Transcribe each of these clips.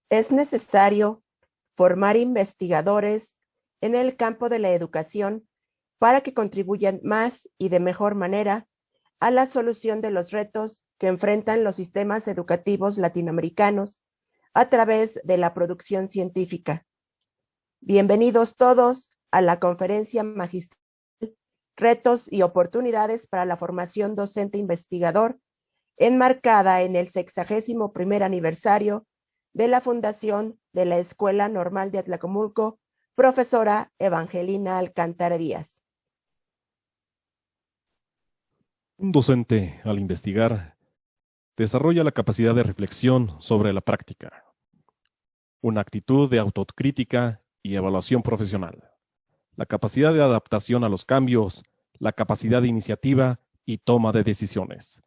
Es necesario formar investigadores en el campo de la educación para que contribuyan más y de mejor manera a la solución de los retos que enfrentan los sistemas educativos latinoamericanos a través de la producción científica. Bienvenidos todos a la conferencia magistral Retos y oportunidades para la formación docente investigador, enmarcada en el 61º aniversario de la fundación de la Escuela Normal de Atlacomulco, profesora Evangelina Alcántara Díaz. Un docente, al investigar, desarrolla la capacidad de reflexión sobre la práctica, una actitud de autocrítica y evaluación profesional, la capacidad de adaptación a los cambios, la capacidad de iniciativa y toma de decisiones,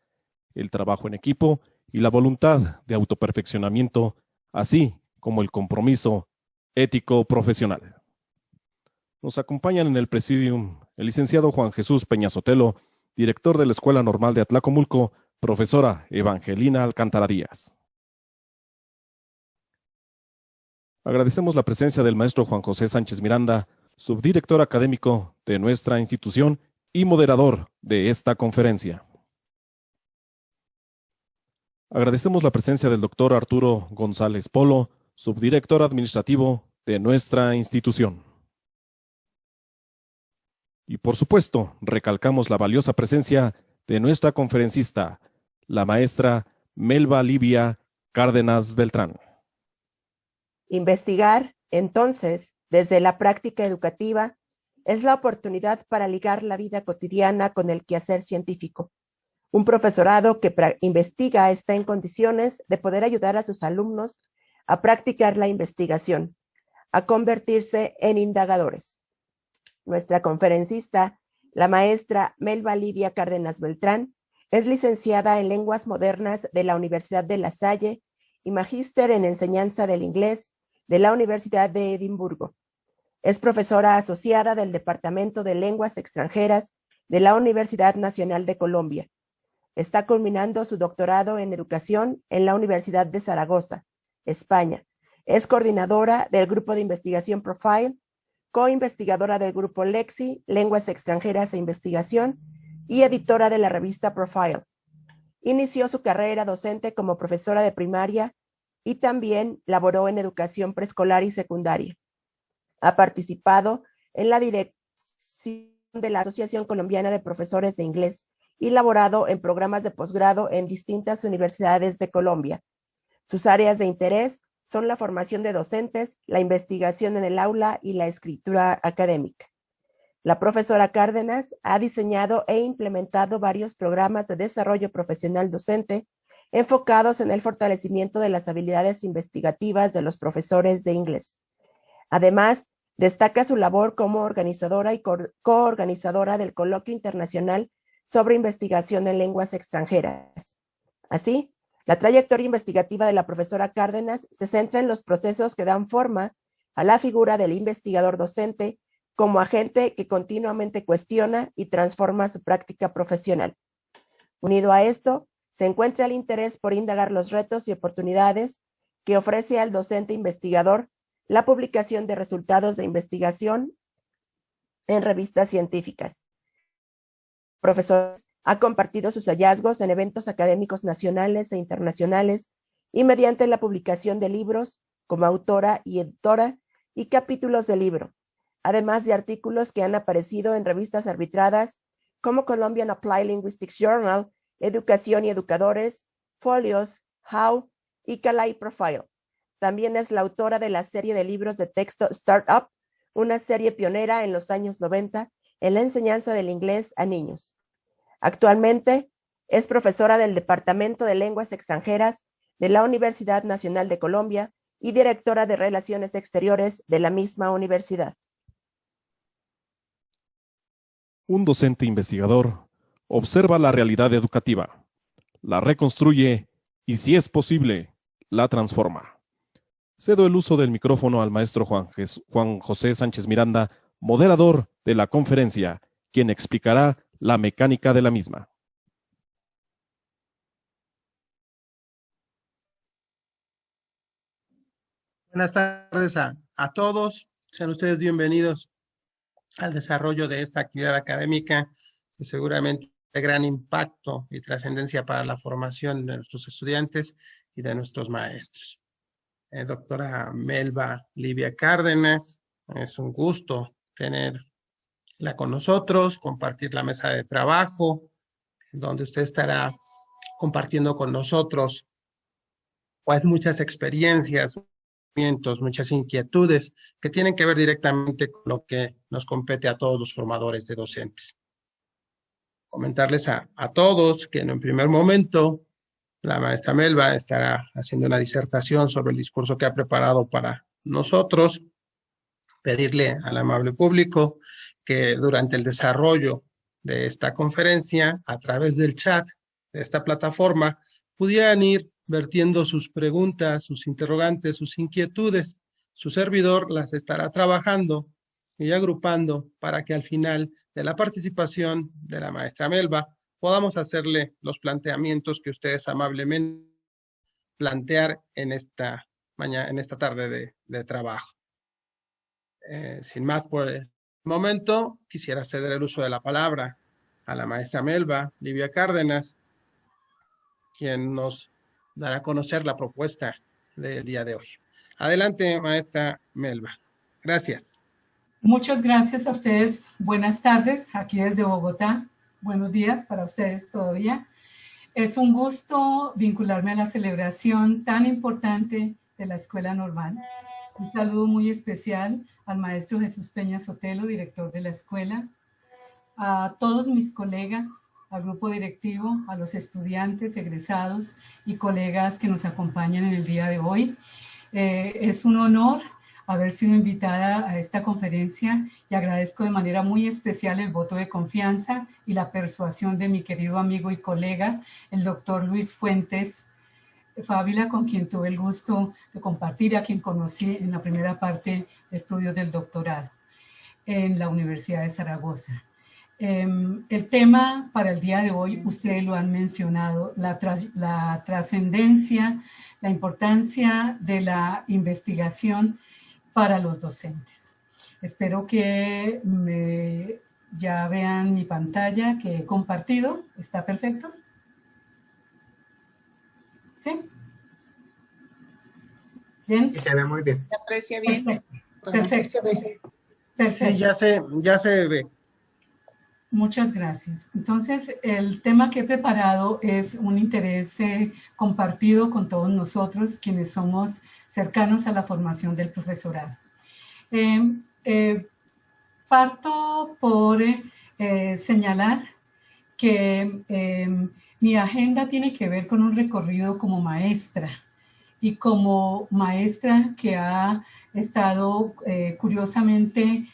el trabajo en equipo y la voluntad de autoperfeccionamiento, así como el compromiso ético profesional. Nos acompañan en el presidium el licenciado Juan Jesús Peña-Sotelo, director de la Escuela Normal de Atlacomulco, profesora Evangelina Alcántara Díaz. Agradecemos la presencia del maestro Juan José Sánchez Miranda, subdirector académico de nuestra institución y moderador de esta conferencia. Agradecemos la presencia del doctor Arturo González Polo, subdirector administrativo de nuestra institución. Y por supuesto, recalcamos la valiosa presencia de nuestra conferencista, la maestra Melba Livia Cárdenas Beltrán. Investigar, entonces, desde la práctica educativa, es la oportunidad para ligar la vida cotidiana con el quehacer científico. Un profesorado que investiga está en condiciones de poder ayudar a sus alumnos a practicar la investigación, a convertirse en indagadores. Nuestra conferencista, la maestra Melba Livia Cárdenas Beltrán, es licenciada en Lenguas Modernas de la Universidad de La Salle y magíster en Enseñanza del Inglés de la Universidad de Edimburgo. Es profesora asociada del Departamento de Lenguas Extranjeras de la Universidad Nacional de Colombia. Está culminando su doctorado en Educación en la Universidad de Zaragoza, España. Es coordinadora del Grupo de Investigación Profile, co-investigadora del Grupo Lexi, Lenguas Extranjeras e Investigación, y editora de la revista Profile. Inició su carrera docente como profesora de primaria y también laboró en educación preescolar y secundaria. Ha participado en la dirección de la Asociación Colombiana de Profesores de Inglés y laborado en programas de posgrado en distintas universidades de Colombia. Sus áreas de interés son la formación de docentes, la investigación en el aula y la escritura académica. La profesora Cárdenas ha diseñado e implementado varios programas de desarrollo profesional docente enfocados en el fortalecimiento de las habilidades investigativas de los profesores de inglés. Además, destaca su labor como organizadora y coorganizadora del Coloquio Internacional sobre Investigación en Lenguas Extranjeras. Así, la trayectoria investigativa de la profesora Cárdenas se centra en los procesos que dan forma a la figura del investigador docente como agente que continuamente cuestiona y transforma su práctica profesional. Unido a esto, se encuentra el interés por indagar los retos y oportunidades que ofrece al docente investigador la publicación de resultados de investigación en revistas científicas. El profesor ha compartido sus hallazgos en eventos académicos nacionales e internacionales y mediante la publicación de libros como autora y editora y capítulos de libro, además de artículos que han aparecido en revistas arbitradas como Colombian Applied Linguistics Journal, Educación y Educadores, Folios, How y Calais Profile. También es la autora de la serie de libros de texto Startup, una serie pionera en los años 90 en la enseñanza del inglés a niños. Actualmente es profesora del Departamento de Lenguas Extranjeras de la Universidad Nacional de Colombia y directora de Relaciones Exteriores de la misma universidad. Un docente investigador observa la realidad educativa, la reconstruye y, si es posible, la transforma. Cedo el uso del micrófono al maestro Juan José Sánchez Miranda, moderador de la conferencia, quien explicará la mecánica de la misma. Buenas tardes a todos. Sean ustedes bienvenidos al desarrollo de esta actividad académica que seguramente de gran impacto y trascendencia para la formación de nuestros estudiantes y de nuestros maestros. Doctora Melba Livia Cárdenas, es un gusto tenerla con nosotros, compartir la mesa de trabajo, donde usted estará compartiendo con nosotros pues muchas experiencias, muchas inquietudes que tienen que ver directamente con lo que nos compete a todos los formadores de docentes. Comentarles a todos que en un primer momento la maestra Melba estará haciendo una disertación sobre el discurso que ha preparado para nosotros. Pedirle al amable público que durante el desarrollo de esta conferencia, a través del chat de esta plataforma, pudieran ir vertiendo sus preguntas, sus interrogantes, sus inquietudes. Su servidor las estará trabajando y agrupando para que al final de la participación de la maestra Melba podamos hacerle los planteamientos que ustedes amablemente plantear en esta tarde de trabajo. Sin más por el momento, quisiera ceder el uso de la palabra a la maestra Melba Livia Cárdenas, quien nos dará a conocer la propuesta del día de hoy. Adelante, maestra Melba. Gracias. Muchas gracias a ustedes. Buenas tardes, aquí desde Bogotá. Buenos días para ustedes todavía. Es un gusto vincularme a la celebración tan importante de la Escuela Normal. Un saludo muy especial al maestro Jesús Peña Sotelo, director de la escuela, a todos mis colegas, al grupo directivo, a los estudiantes, egresados y colegas que nos acompañan en el día de hoy. Es un honor haber sido invitada a esta conferencia y agradezco de manera muy especial el voto de confianza y la persuasión de mi querido amigo y colega, el doctor Luis Fuentes Fábila, con quien tuve el gusto de compartir, a quien conocí en la primera parte de estudios del doctorado en la Universidad de Zaragoza. El tema para el día de hoy, ustedes lo han mencionado, la trascendencia, la importancia de la investigación para los docentes. Espero que ya vean mi pantalla que he compartido. ¿Está perfecto? ¿Sí? ¿Bien? Sí, se ve muy bien. Se aprecia bien. Perfecto. Perfecto. Sí, ya se ve. Muchas gracias. Entonces, el tema que he preparado es un interés compartido con todos nosotros, quienes somos cercanos a la formación del profesorado. Parto por señalar que mi agenda tiene que ver con un recorrido como maestra y como maestra que ha estado curiosamente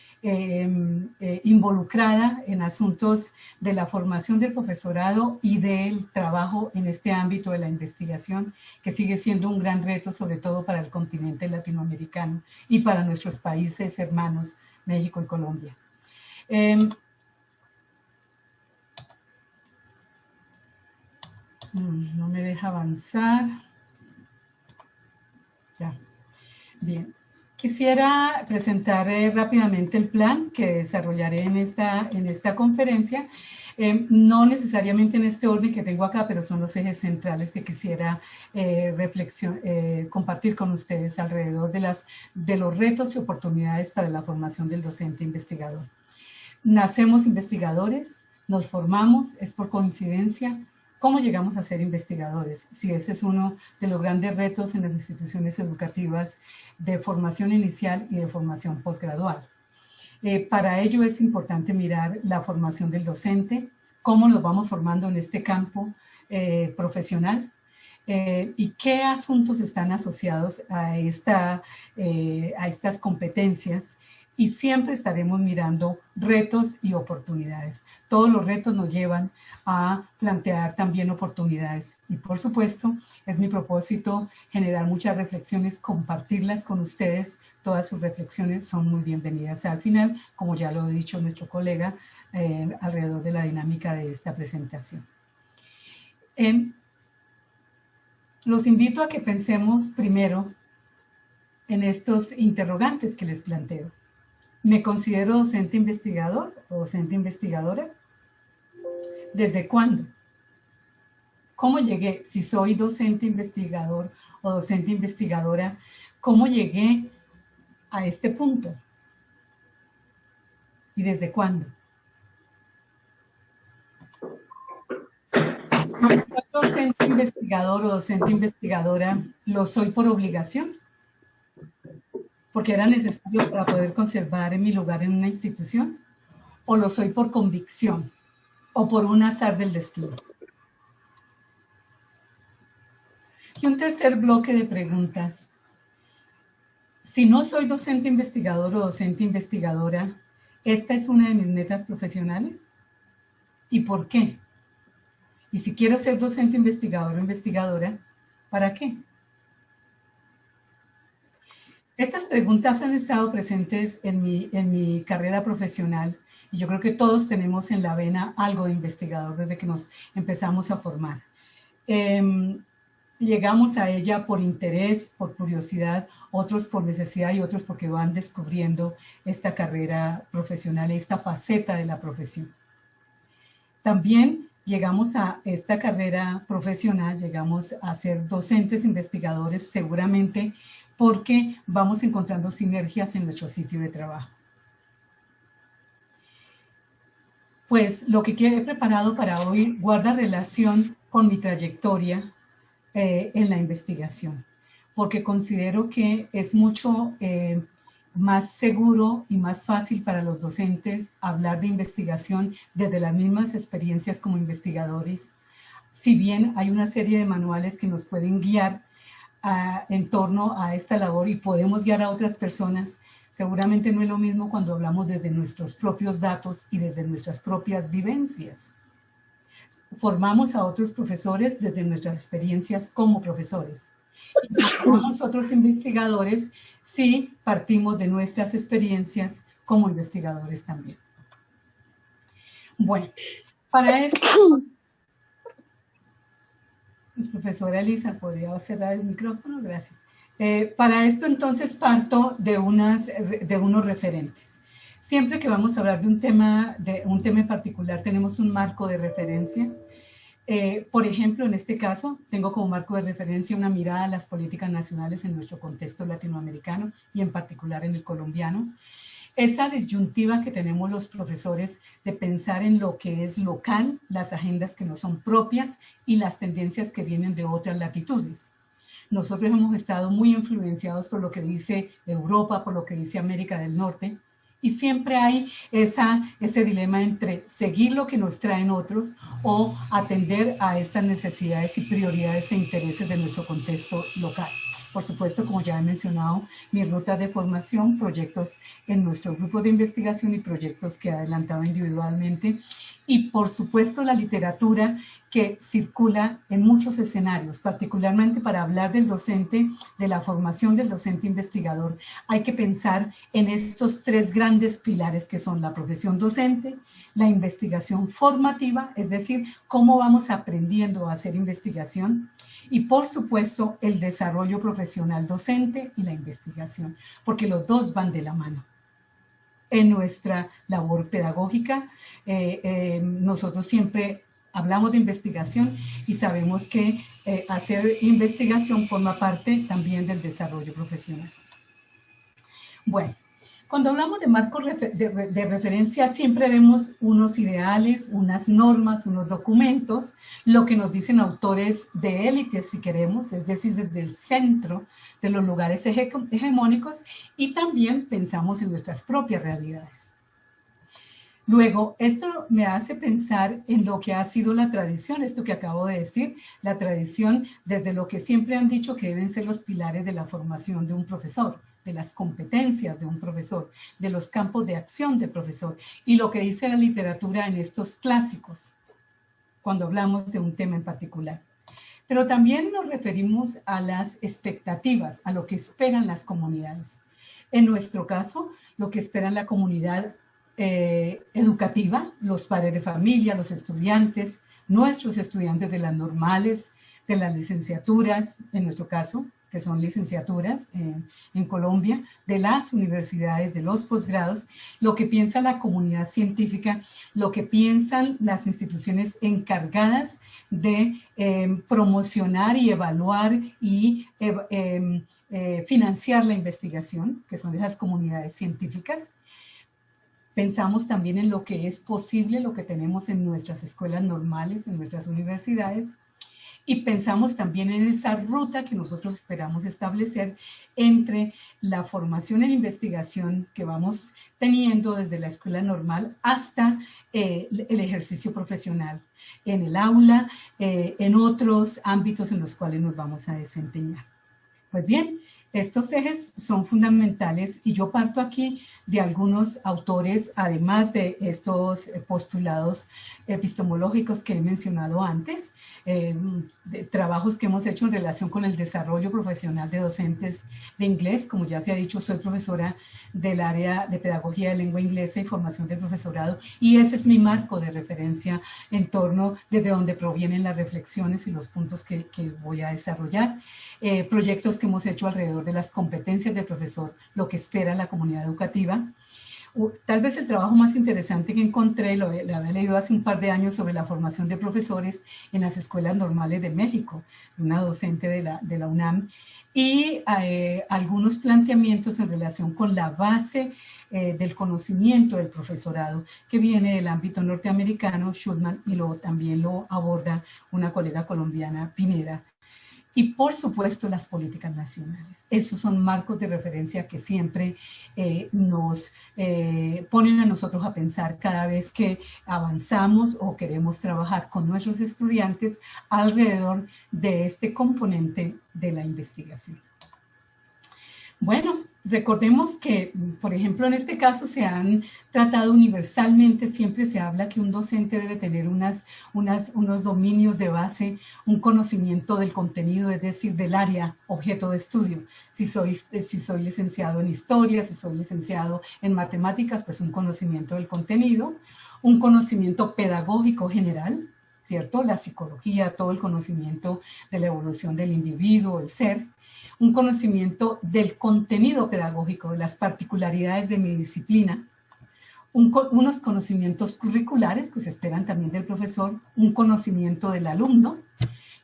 involucrada en asuntos de la formación del profesorado y del trabajo en este ámbito de la investigación, que sigue siendo un gran reto, sobre todo para el continente latinoamericano y para nuestros países hermanos, México y Colombia. No me deja avanzar. Ya. Bien. Quisiera presentar rápidamente el plan que desarrollaré en esta conferencia, no necesariamente en este orden que tengo acá, pero son los ejes centrales que quisiera compartir con ustedes alrededor de los retos y oportunidades para la formación del docente investigador. Nacemos investigadores, nos formamos, es por coincidencia. ¿Cómo llegamos a ser investigadores? Si ese es uno de los grandes retos en las instituciones educativas de formación inicial y de formación posgradual. Para ello es importante mirar la formación del docente, cómo nos vamos formando en este campo profesional y qué asuntos están asociados a estas competencias. Y siempre estaremos mirando retos y oportunidades. Todos los retos nos llevan a plantear también oportunidades. Y por supuesto, es mi propósito generar muchas reflexiones, compartirlas con ustedes. Todas sus reflexiones son muy bienvenidas al final, como ya lo ha dicho nuestro colega, alrededor de la dinámica de esta presentación. Los invito a que pensemos primero en estos interrogantes que les planteo. ¿Me considero docente investigador o docente investigadora? ¿Desde cuándo? ¿Cómo llegué? Si soy docente investigador o docente investigadora, ¿cómo llegué a este punto? ¿Y desde cuándo? ¿Soy docente investigador o docente investigadora? ¿Lo soy por obligación? ¿Porque era necesario para poder conservar mi lugar en una institución? ¿O lo soy por convicción? ¿O por un azar del destino? Y un tercer bloque de preguntas. Si no soy docente investigador o docente investigadora, ¿esta es una de mis metas profesionales? ¿Y por qué? Y si quiero ser docente investigador o investigadora, ¿para qué? Estas preguntas han estado presentes en mi carrera profesional y yo creo que todos tenemos en la vena algo de investigador desde que nos empezamos a formar. Llegamos a ella por interés, por curiosidad, otros por necesidad y otros porque van descubriendo esta carrera profesional, esta faceta de la profesión. También llegamos a esta carrera profesional, llegamos a ser docentes investigadores seguramente porque vamos encontrando sinergias en nuestro sitio de trabajo. Pues lo que he preparado para hoy guarda relación con mi trayectoria en la investigación, porque considero que es mucho más seguro y más fácil para los docentes hablar de investigación desde las mismas experiencias como investigadores, si bien hay una serie de manuales que nos pueden guiar en torno a esta labor y podemos guiar a otras personas. Seguramente no es lo mismo cuando hablamos desde nuestros propios datos y desde nuestras propias vivencias. Formamos a otros profesores desde nuestras experiencias como profesores. Y formamos otros investigadores si partimos de nuestras experiencias como investigadores también. Bueno, para esto... Profesora Elisa, ¿podría cerrar el micrófono? Gracias. Para esto entonces parto de unos referentes. Siempre que vamos a hablar de un tema en particular tenemos un marco de referencia. Por ejemplo, en este caso tengo como marco de referencia una mirada a las políticas nacionales en nuestro contexto latinoamericano y en particular en el colombiano. Esa disyuntiva que tenemos los profesores de pensar en lo que es local, las agendas que no son propias y las tendencias que vienen de otras latitudes. Nosotros hemos estado muy influenciados por lo que dice Europa, por lo que dice América del Norte, y siempre hay ese dilema entre seguir lo que nos traen otros o atender a estas necesidades y prioridades e intereses de nuestro contexto local. Por supuesto, como ya he mencionado, mi ruta de formación, proyectos en nuestro grupo de investigación y proyectos que he adelantado individualmente. Y por supuesto la literatura que circula en muchos escenarios, particularmente para hablar del docente, de la formación del docente investigador. Hay que pensar en estos tres grandes pilares que son la profesión docente, la investigación formativa, es decir, cómo vamos aprendiendo a hacer investigación, y por supuesto el desarrollo profesional docente y la investigación, porque los dos van de la mano. En nuestra labor pedagógica, nosotros siempre hablamos de investigación y sabemos que hacer investigación forma parte también del desarrollo profesional. Bueno, cuando hablamos de marcos de referencia siempre vemos unos ideales, unas normas, unos documentos, lo que nos dicen autores de élite, si queremos, es decir, desde el centro de los lugares hegemónicos, y también pensamos en nuestras propias realidades. Luego, esto me hace pensar en lo que ha sido la tradición, esto que acabo de decir, la tradición desde lo que siempre han dicho que deben ser los pilares de la formación de un profesor, de las competencias de un profesor, de los campos de acción del profesor, y lo que dice la literatura en estos clásicos, cuando hablamos de un tema en particular. Pero también nos referimos a las expectativas, a lo que esperan las comunidades. En nuestro caso, lo que espera la comunidad educativa, los padres de familia, los estudiantes, nuestros estudiantes de las normales, de las licenciaturas, en nuestro caso, que son licenciaturas en Colombia, de las universidades, de los posgrados, lo que piensa la comunidad científica, lo que piensan las instituciones encargadas de promocionar y evaluar y financiar la investigación, que son esas comunidades científicas. Pensamos también en lo que es posible, lo que tenemos en nuestras escuelas normales, en nuestras universidades, y pensamos también en esa ruta que nosotros esperamos establecer entre la formación en investigación que vamos teniendo desde la escuela normal hasta el ejercicio profesional en el aula, en otros ámbitos en los cuales nos vamos a desempeñar. Pues bien, estos ejes son fundamentales y yo parto aquí de algunos autores, además de estos postulados epistemológicos que he mencionado antes, de trabajos que hemos hecho en relación con el desarrollo profesional de docentes de inglés. Como ya se ha dicho, soy profesora del área de pedagogía de lengua inglesa y formación del profesorado, y ese es mi marco de referencia en torno desde donde provienen las reflexiones y los puntos que voy a desarrollar. Proyectos que hemos hecho alrededor de las competencias del profesor, lo que espera la comunidad educativa. Tal vez el trabajo más interesante que encontré, lo había leído hace un par de años, sobre la formación de profesores en las escuelas normales de México, una docente de la UNAM, y algunos planteamientos en relación con la base del conocimiento del profesorado, que viene del ámbito norteamericano, Schulman, y también lo aborda una colega colombiana, Pineda. Y por supuesto las políticas nacionales. Esos son marcos de referencia que siempre nos ponen a nosotros a pensar cada vez que avanzamos o queremos trabajar con nuestros estudiantes alrededor de este componente de la investigación. Bueno, recordemos que, por ejemplo, en este caso se han tratado universalmente, siempre se habla que un docente debe tener unos dominios de base, un conocimiento del contenido, es decir, del área objeto de estudio. Si soy licenciado en historia, si soy licenciado en matemáticas, pues un conocimiento del contenido, un conocimiento pedagógico general, ¿cierto? La psicología, todo el conocimiento de la evolución del individuo, el ser. Un conocimiento del contenido pedagógico, de las particularidades de mi disciplina, unos conocimientos curriculares que se esperan también del profesor, un conocimiento del alumno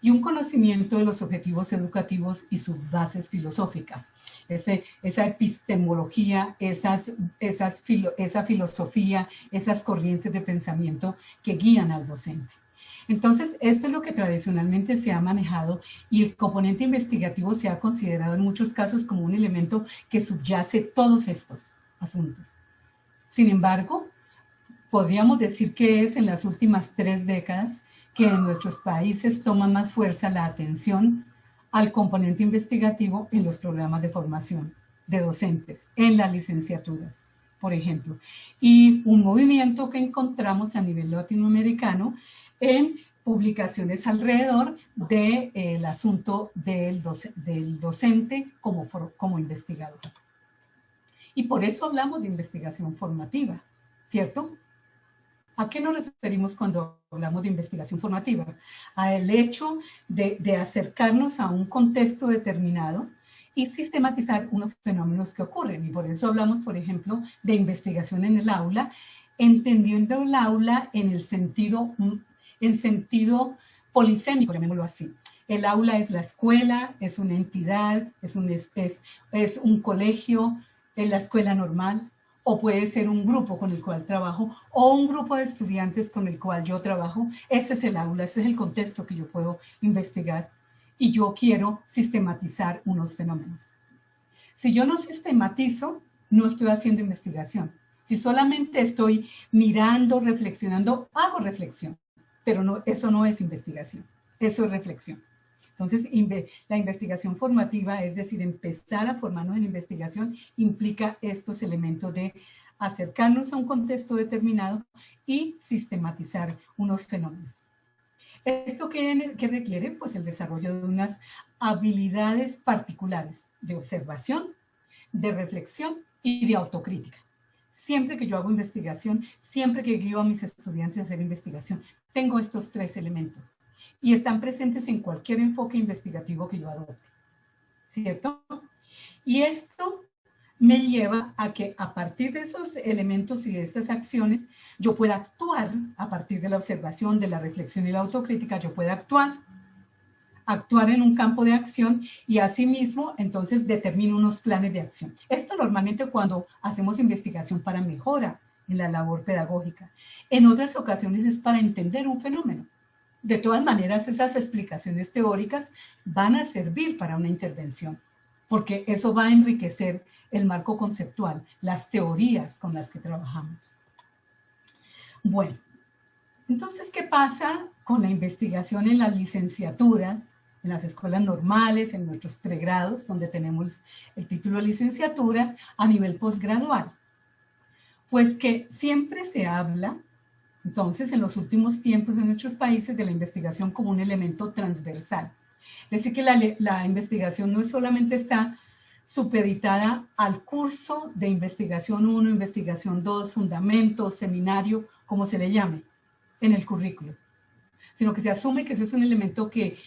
y un conocimiento de los objetivos educativos y sus bases filosóficas. Esa epistemología, esa filosofía, esas corrientes de pensamiento que guían al docente. Entonces, esto es lo que tradicionalmente se ha manejado, y el componente investigativo se ha considerado en muchos casos como un elemento que subyace todos estos asuntos. Sin embargo, podríamos decir que es en las últimas 3 décadas que en nuestros países toma más fuerza la atención al componente investigativo en los programas de formación de docentes, en las licenciaturas, por ejemplo. Y un movimiento que encontramos a nivel latinoamericano en publicaciones alrededor del asunto del docente como investigador. Y por eso hablamos de investigación formativa, ¿cierto? ¿A qué nos referimos cuando hablamos de investigación formativa? Al hecho de acercarnos a un contexto determinado y sistematizar unos fenómenos que ocurren. Y por eso hablamos, por ejemplo, de investigación en el aula, entendiendo el aula en el sentido polisémico, llamémoslo así. El aula es la escuela, es una entidad, es un colegio, es la escuela normal, o puede ser un grupo con el cual trabajo, o un grupo de estudiantes con el cual yo trabajo. Ese es el aula, ese es el contexto que yo puedo investigar, y yo quiero sistematizar unos fenómenos. Si yo no sistematizo, no estoy haciendo investigación. Si solamente estoy mirando, reflexionando, hago reflexión. Pero no, eso no es investigación, eso es reflexión. Entonces, la investigación formativa, es decir, empezar a formarnos en investigación, implica estos elementos de acercarnos a un contexto determinado y sistematizar unos fenómenos. ¿Esto qué requiere? Pues el desarrollo de unas habilidades particulares de observación, de reflexión y de autocrítica. Siempre que yo hago investigación, siempre que guío a mis estudiantes a hacer investigación, tengo estos 3 elementos y están presentes en cualquier enfoque investigativo que yo adopte, ¿cierto? Y esto me lleva a que a partir de esos elementos y de estas acciones, yo pueda actuar a partir de la observación, de la reflexión y la autocrítica, yo pueda actuar en un campo de acción y asimismo entonces determino unos planes de acción. Esto normalmente cuando hacemos investigación para mejora en la labor pedagógica. En otras ocasiones es para entender un fenómeno. De todas maneras, esas explicaciones teóricas van a servir para una intervención, porque eso va a enriquecer el marco conceptual, las teorías con las que trabajamos. Bueno, entonces, ¿qué pasa con la investigación en las licenciaturas, en las escuelas normales, en nuestros pregrados, donde tenemos el título de licenciaturas, a nivel posgradual? Pues que siempre se habla, entonces, en los últimos tiempos de nuestros países, de la investigación como un elemento transversal. Es decir, que la investigación no solamente está supeditada al curso de investigación 1, investigación 2, fundamentos, seminario, como se le llame, en el currículo, sino que se asume que ese es un elemento que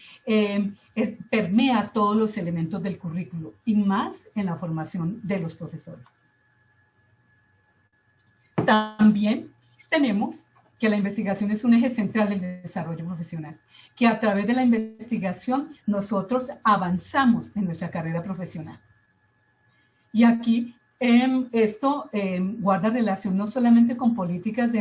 permea todos los elementos del currículo y más en la formación de los profesores. También tenemos que la investigación es un eje central del desarrollo profesional, que a través de la investigación nosotros avanzamos en nuestra carrera profesional. Y aquí esto guarda relación no solamente con políticas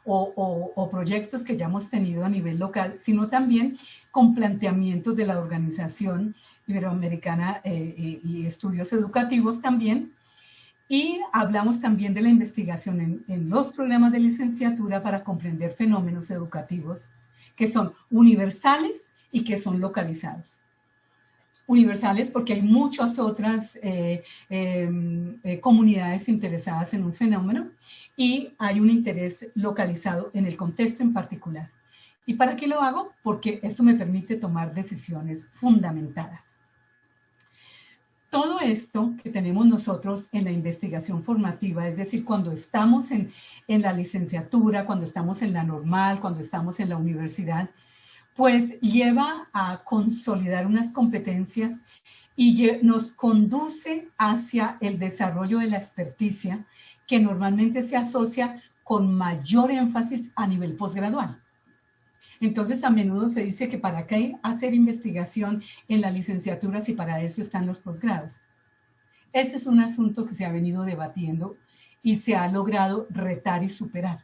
o proyectos que ya hemos tenido a nivel local, sino también con planteamientos de la Organización Iberoamericana y estudios educativos también. Y hablamos también de la investigación en los programas de licenciatura para comprender fenómenos educativos que son universales y que son localizados. Universales porque hay muchas otras comunidades interesadas en un fenómeno y hay un interés localizado en el contexto en particular. ¿Y para qué lo hago? Porque esto me permite tomar decisiones fundamentadas. Todo esto que tenemos nosotros en la investigación formativa, es decir, cuando estamos en la licenciatura, cuando estamos en la normal, cuando estamos en la universidad, pues lleva a consolidar unas competencias y nos conduce hacia el desarrollo de la experticia que normalmente se asocia con mayor énfasis a nivel posgradual. Entonces, a menudo se dice que para qué hacer investigación en la licenciatura si para eso están los posgrados. Ese es un asunto que se ha venido debatiendo y se ha logrado retar y superar.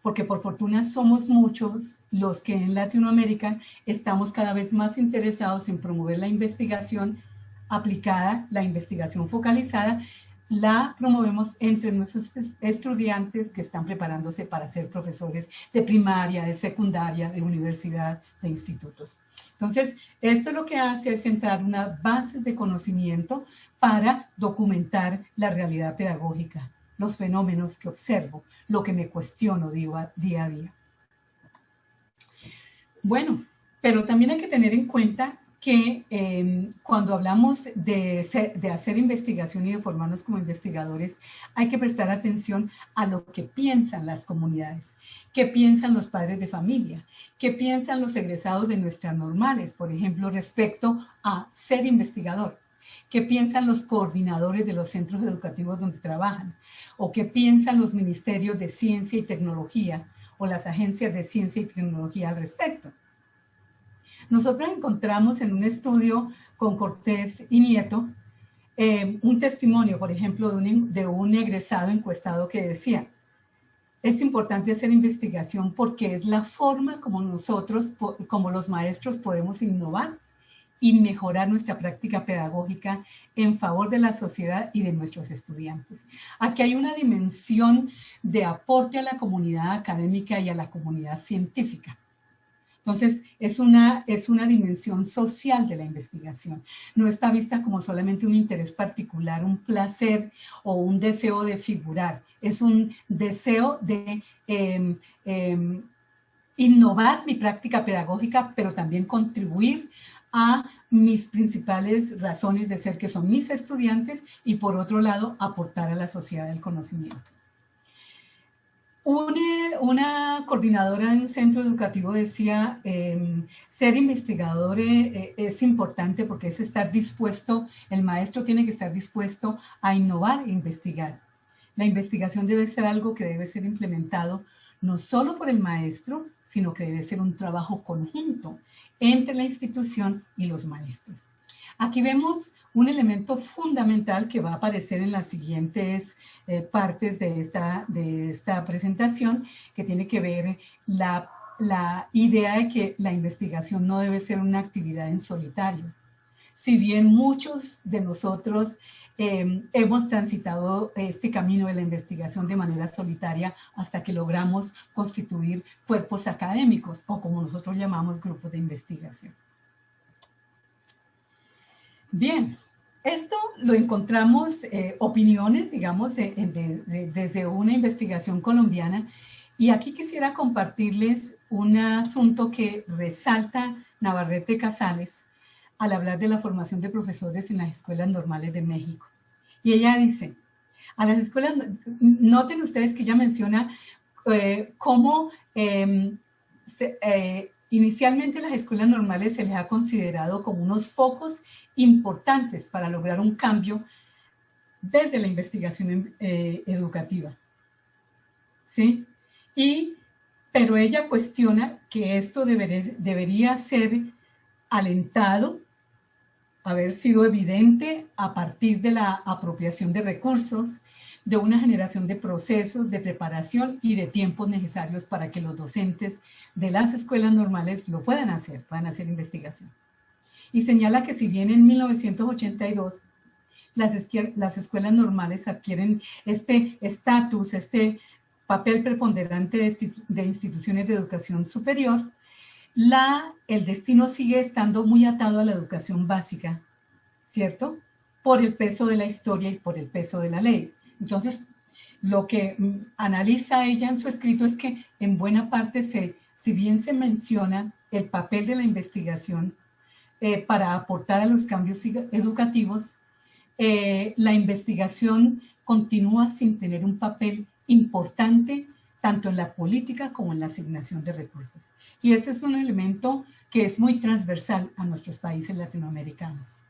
Porque por fortuna somos muchos los que en Latinoamérica estamos cada vez más interesados en promover la investigación aplicada, la investigación focalizada, la promovemos entre nuestros estudiantes que están preparándose para ser profesores de primaria, de secundaria, de universidad, de institutos. Entonces, esto lo que hace es sentar unas bases de conocimiento para documentar la realidad pedagógica, los fenómenos que observo, lo que me cuestiono día a día. Bueno, pero también hay que tener en cuenta que cuando hablamos de hacer investigación y de formarnos como investigadores, hay que prestar atención a lo que piensan las comunidades, qué piensan los padres de familia, qué piensan los egresados de nuestras normales, por ejemplo, respecto a ser investigador, qué piensan los coordinadores de los centros educativos donde trabajan, o qué piensan los ministerios de ciencia y tecnología o las agencias de ciencia y tecnología al respecto. Nosotros encontramos en un estudio con Cortés y Nieto un testimonio, por ejemplo, de un egresado encuestado que decía: es importante hacer investigación porque es la forma como nosotros, como los maestros, podemos innovar y mejorar nuestra práctica pedagógica en favor de la sociedad y de nuestros estudiantes. Aquí hay una dimensión de aporte a la comunidad académica y a la comunidad científica. Entonces, es una dimensión social de la investigación. No está vista como solamente un interés particular, un placer o un deseo de figurar. Es un deseo de innovar mi práctica pedagógica, pero también contribuir a mis principales razones de ser, que son mis estudiantes, y por otro lado, aportar a la sociedad el conocimiento. Una coordinadora en un centro educativo decía, ser investigador es importante porque es estar dispuesto, el maestro tiene que estar dispuesto a innovar e investigar. La investigación debe ser algo que debe ser implementado no solo por el maestro, sino que debe ser un trabajo conjunto entre la institución y los maestros. Aquí vemos un elemento fundamental que va a aparecer en las siguientes partes de esta presentación, que tiene que ver la idea de que la investigación no debe ser una actividad en solitario. Si bien muchos de nosotros hemos transitado este camino de la investigación de manera solitaria hasta que logramos constituir cuerpos académicos o como nosotros llamamos grupos de investigación. Bien, esto lo encontramos, opiniones, digamos, desde una investigación colombiana, y aquí quisiera compartirles un asunto que resalta Navarrete Casales al hablar de la formación de profesores en las escuelas normales de México. Y ella dice, a las escuelas, noten ustedes que ella menciona cómo inicialmente las escuelas normales se les ha considerado como unos focos importantes para lograr un cambio desde la investigación educativa. ¿Sí? Pero ella cuestiona que esto debería ser alentado, haber sido evidente a partir de la apropiación de recursos, de una generación de procesos, de preparación y de tiempos necesarios para que los docentes de las escuelas normales lo puedan hacer investigación. Y señala que si bien en 1982 las escuelas normales adquieren este estatus, este papel preponderante de instituciones de educación superior, el destino sigue estando muy atado a la educación básica, ¿cierto? Por el peso de la historia y por el peso de la ley. Entonces, lo que analiza ella en su escrito es que en buena parte, si bien se menciona el papel de la investigación para aportar a los cambios educativos, la investigación continúa sin tener un papel importante tanto en la política como en la asignación de recursos. Y ese es un elemento que es muy transversal a nuestros países latinoamericanos,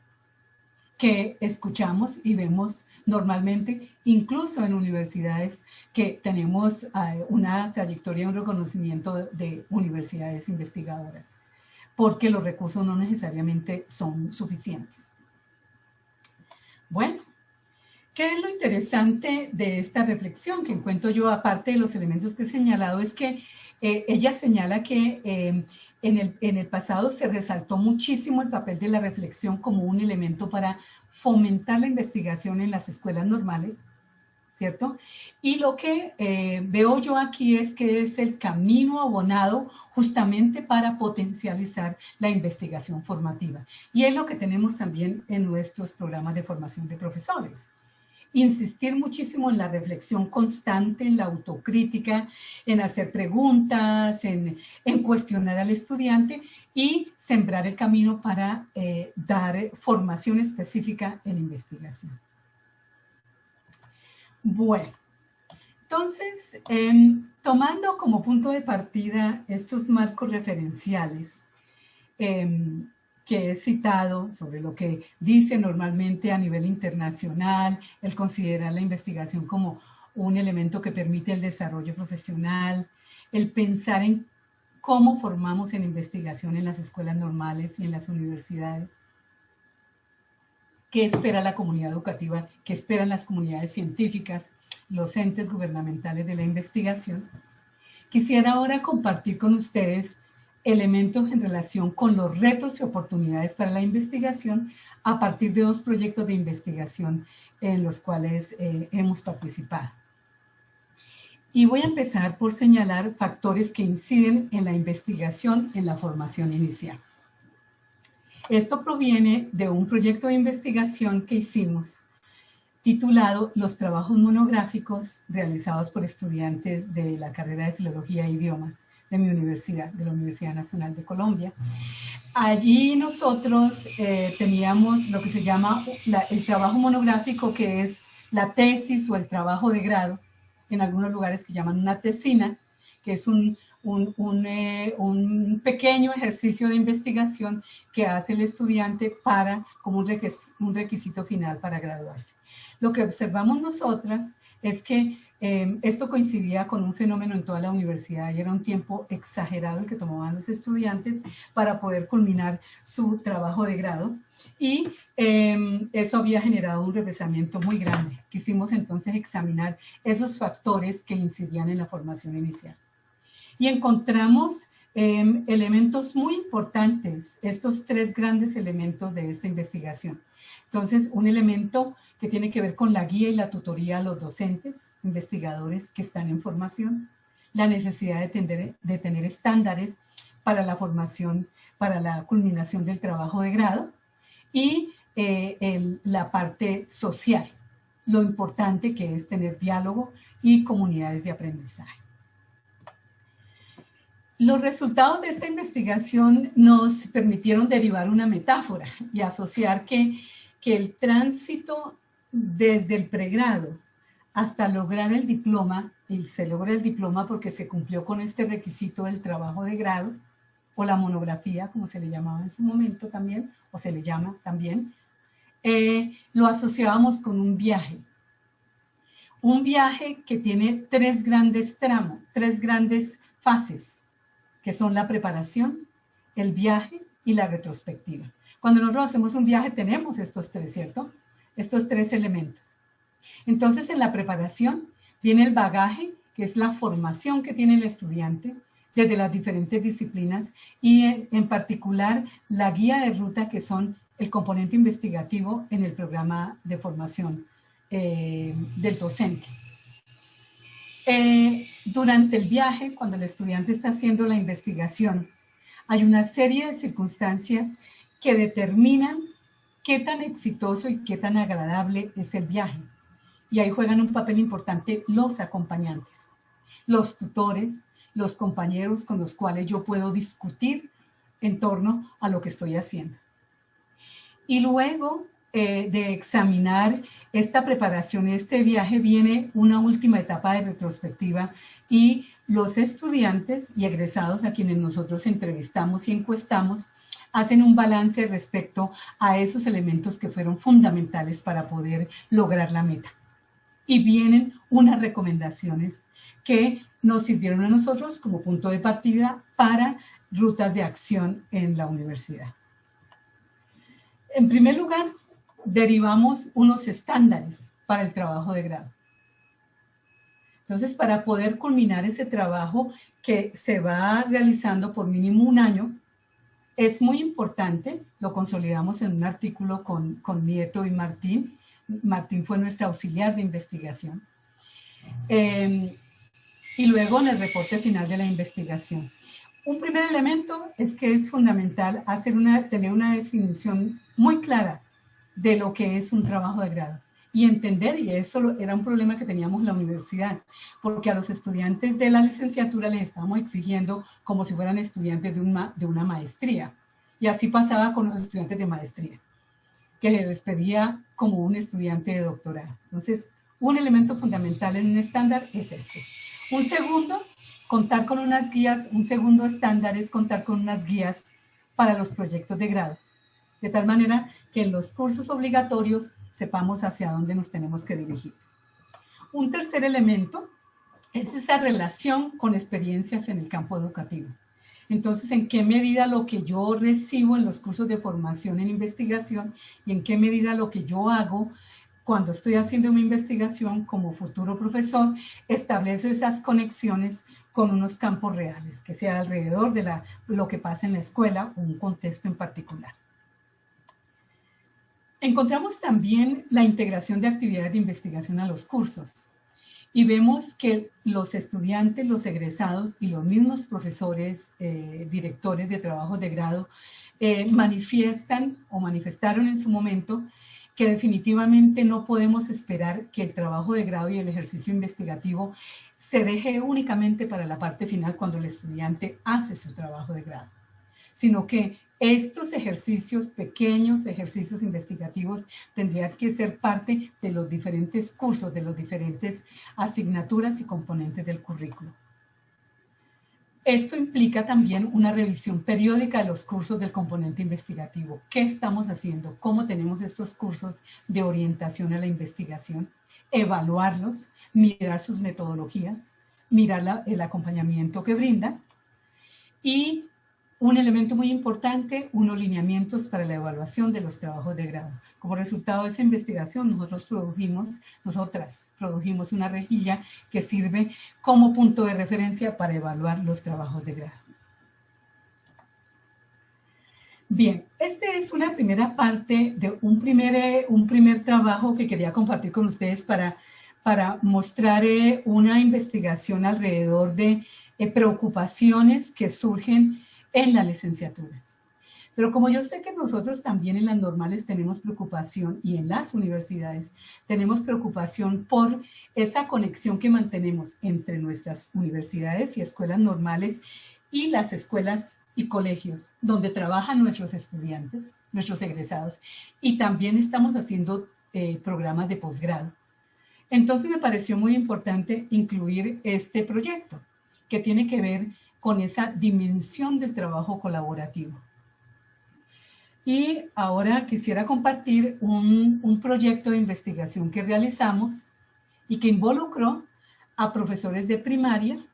que escuchamos y vemos normalmente, incluso en universidades que tenemos una trayectoria y un reconocimiento de universidades investigadoras, porque los recursos no necesariamente son suficientes. Bueno, ¿qué es lo interesante de esta reflexión que encuentro yo, aparte de los elementos que he señalado? Es que ella señala que en el pasado se resaltó muchísimo el papel de la reflexión como un elemento para fomentar la investigación en las escuelas normales, ¿cierto? Y lo que veo yo aquí es que es el camino abonado justamente para potencializar la investigación formativa. Y es lo que tenemos también en nuestros programas de formación de profesores. Insistir muchísimo en la reflexión constante, en la autocrítica, en hacer preguntas, en cuestionar al estudiante y sembrar el camino para dar formación específica en investigación. Bueno, entonces, tomando como punto de partida estos marcos referenciales que he citado sobre lo que dice normalmente a nivel internacional, el considerar la investigación como un elemento que permite el desarrollo profesional, el pensar en cómo formamos en investigación en las escuelas normales y en las universidades, qué espera la comunidad educativa, qué esperan las comunidades científicas, los entes gubernamentales de la investigación. Quisiera ahora compartir con ustedes elementos en relación con los retos y oportunidades para la investigación a partir de 2 proyectos de investigación en los cuales hemos participado. Y voy a empezar por señalar factores que inciden en la investigación en la formación inicial. Esto proviene de un proyecto de investigación que hicimos titulado Los trabajos monográficos realizados por estudiantes de la carrera de Filología e Idiomas de mi universidad, de la Universidad Nacional de Colombia. Allí nosotros teníamos lo que se llama el trabajo monográfico, que es la tesis o el trabajo de grado, en algunos lugares que llaman una tesina, que es un pequeño ejercicio de investigación que hace el estudiante como un requisito final para graduarse. Lo que observamos nosotras es que esto coincidía con un fenómeno en toda la universidad y era un tiempo exagerado el que tomaban los estudiantes para poder culminar su trabajo de grado, y eso había generado un represamiento muy grande. Quisimos entonces examinar esos factores que incidían en la formación inicial. Y encontramos elementos muy importantes, estos tres grandes elementos de esta investigación. Entonces, un elemento que tiene que ver con la guía y la tutoría a los docentes, investigadores que están en formación, la necesidad de tener estándares para la formación, para la culminación del trabajo de grado, y la parte social, lo importante que es tener diálogo y comunidades de aprendizaje. Los resultados de esta investigación nos permitieron derivar una metáfora y asociar que el tránsito desde el pregrado hasta lograr el diploma, y se logra el diploma porque se cumplió con este requisito del trabajo de grado, o la monografía, como se le llamaba en su momento también, o se le llama también, lo asociábamos con un viaje. Un viaje que tiene tres grandes tramos, tres grandes fases, que son la preparación, el viaje y la retrospectiva. Cuando nosotros hacemos un viaje tenemos estos tres, ¿cierto? Estos tres elementos. Entonces, en la preparación viene el bagaje, que es la formación que tiene el estudiante desde las diferentes disciplinas, y en particular la guía de ruta, que son el componente investigativo en el programa de formación del docente. Durante el viaje, cuando el estudiante está haciendo la investigación, hay una serie de circunstancias que determinan qué tan exitoso y qué tan agradable es el viaje. Y ahí juegan un papel importante los acompañantes, los tutores, los compañeros con los cuales yo puedo discutir en torno a lo que estoy haciendo. Y luego de examinar esta preparación, este viaje, viene una última etapa de retrospectiva, y los estudiantes y egresados a quienes nosotros entrevistamos y encuestamos hacen un balance respecto a esos elementos que fueron fundamentales para poder lograr la meta. Y vienen unas recomendaciones que nos sirvieron a nosotros como punto de partida para rutas de acción en la universidad. En primer lugar, derivamos unos estándares para el trabajo de grado. Entonces, para poder culminar ese trabajo que se va realizando por mínimo un año, es muy importante, lo consolidamos en un artículo con Nieto y Martín. Martín fue nuestra auxiliar de investigación. Y luego en el reporte final de la investigación. Un primer elemento es que es fundamental tener una definición muy clara de lo que es un trabajo de grado y entender, y eso era un problema que teníamos en la universidad, porque a los estudiantes de la licenciatura les estábamos exigiendo como si fueran estudiantes de una maestría, y así pasaba con los estudiantes de maestría, que les pedía como un estudiante de doctorado. Entonces, un elemento fundamental en un estándar es este. Un segundo, contar con unas guías. Un segundo estándar es contar con unas guías para los proyectos de grado, de tal manera que en los cursos obligatorios sepamos hacia dónde nos tenemos que dirigir. Un tercer elemento es esa relación con experiencias en el campo educativo. Entonces, ¿en qué medida lo que yo recibo en los cursos de formación en investigación y en qué medida lo que yo hago cuando estoy haciendo mi investigación como futuro profesor establece esas conexiones con unos campos reales, que sea alrededor de lo que pasa en la escuela o un contexto en particular? Encontramos también la integración de actividades de investigación a los cursos. Y vemos que los estudiantes, los egresados y los mismos profesores, directores de trabajo de grado, manifiestan o manifestaron en su momento que definitivamente no podemos esperar que el trabajo de grado y el ejercicio investigativo se deje únicamente para la parte final cuando el estudiante hace su trabajo de grado, sino que estos ejercicios, pequeños ejercicios investigativos, tendrían que ser parte de los diferentes cursos, de las diferentes asignaturas y componentes del currículo. Esto implica también una revisión periódica de los cursos del componente investigativo. ¿Qué estamos haciendo? ¿Cómo tenemos estos cursos de orientación a la investigación? Evaluarlos, mirar sus metodologías, mirar el acompañamiento que brindan. Y un elemento muy importante, unos lineamientos para la evaluación de los trabajos de grado. Como resultado de esa investigación, nosotras produjimos una rejilla que sirve como punto de referencia para evaluar los trabajos de grado. Bien, esta es una primera parte de un primer trabajo que quería compartir con ustedes para mostrar una investigación alrededor de preocupaciones que surgen en las licenciaturas. Pero como yo sé que nosotros también en las normales tenemos preocupación y en las universidades tenemos preocupación por esa conexión que mantenemos entre nuestras universidades y escuelas normales y las escuelas y colegios donde trabajan nuestros estudiantes, nuestros egresados, y también estamos haciendo programas de posgrado. Entonces me pareció muy importante incluir este proyecto que tiene que ver con esa dimensión del trabajo colaborativo. Y ahora quisiera compartir un proyecto de investigación que realizamos y que involucró a profesores de primaria,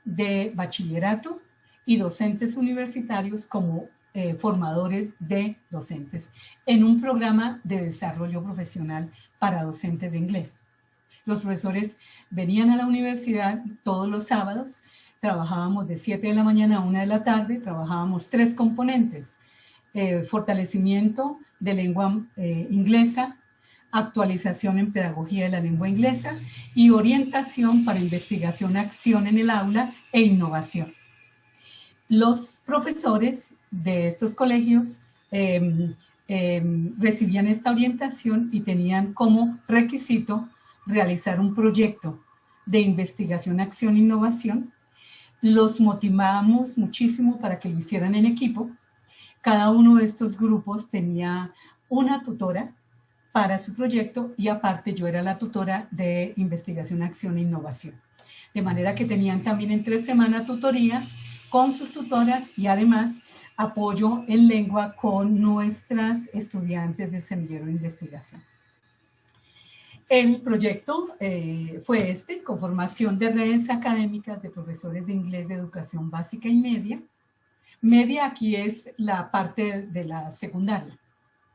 de bachillerato y docentes universitarios como formadores de docentes en un programa de desarrollo profesional para docentes de inglés. Los profesores venían a la universidad todos los sábados. Trabajábamos de 7 de la mañana a 1 de la tarde, trabajábamos 3 componentes, fortalecimiento de lengua inglesa, actualización en pedagogía de la lengua inglesa y orientación para investigación, acción en el aula e innovación. Los profesores de estos colegios recibían esta orientación y tenían como requisito realizar un proyecto de investigación, acción e innovación. Los motivamos muchísimo para que lo hicieran en equipo. Cada uno de estos grupos tenía una tutora para su proyecto y aparte yo era la tutora de investigación, acción e innovación. De manera que tenían también entre semana tutorías con sus tutoras y además apoyo en lengua con nuestras estudiantes de semillero de investigación. El proyecto fue conformación de redes académicas de profesores de inglés de educación básica y media. Media aquí es la parte de la secundaria,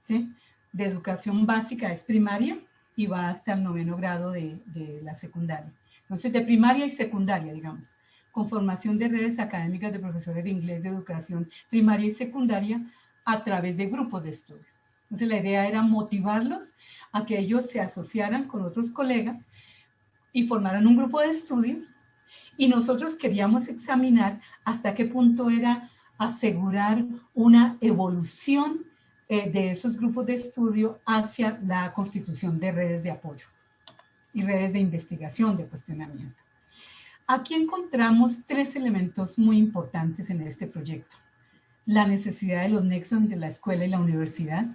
¿sí? De educación básica es primaria y va hasta el 9º grado de la secundaria. Entonces, de primaria y secundaria, digamos. Conformación de redes académicas de profesores de inglés de educación primaria y secundaria a través de grupos de estudio. Entonces, la idea era motivarlos a que ellos se asociaran con otros colegas y formaran un grupo de estudio, y nosotros queríamos examinar hasta qué punto era asegurar una evolución de esos grupos de estudio hacia la constitución de redes de apoyo y redes de investigación, de cuestionamiento. Aquí encontramos 3 elementos muy importantes en este proyecto: la necesidad de los nexos entre la escuela y la universidad,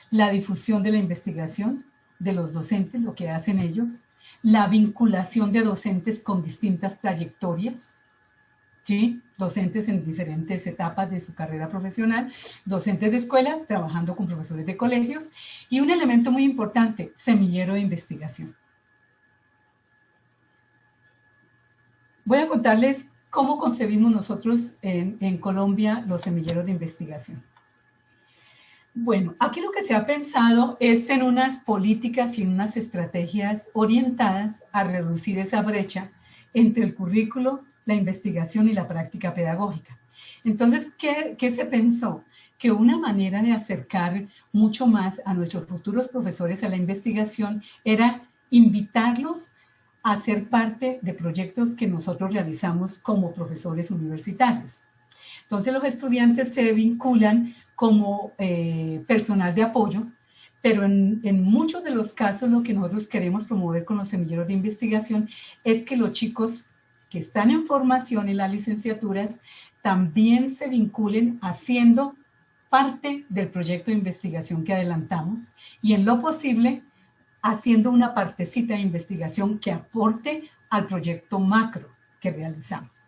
la difusión de la investigación de los docentes, lo que hacen ellos, la vinculación de docentes con distintas trayectorias, ¿sí? Docentes en diferentes etapas de su carrera profesional, docentes de escuela trabajando con profesores de colegios, y un elemento muy importante, semillero de investigación. Voy a contarles cómo concebimos nosotros en Colombia los semilleros de investigación. Bueno, aquí lo que se ha pensado es en unas políticas y en unas estrategias orientadas a reducir esa brecha entre el currículo, la investigación y la práctica pedagógica. Entonces, ¿qué se pensó? Que una manera de acercar mucho más a nuestros futuros profesores a la investigación era invitarlos a ser parte de proyectos que nosotros realizamos como profesores universitarios. Entonces, los estudiantes se vinculan como personal de apoyo, pero en muchos de los casos lo que nosotros queremos promover con los semilleros de investigación es que los chicos que están en formación en las licenciaturas también se vinculen haciendo parte del proyecto de investigación que adelantamos y en lo posible haciendo una partecita de investigación que aporte al proyecto macro que realizamos.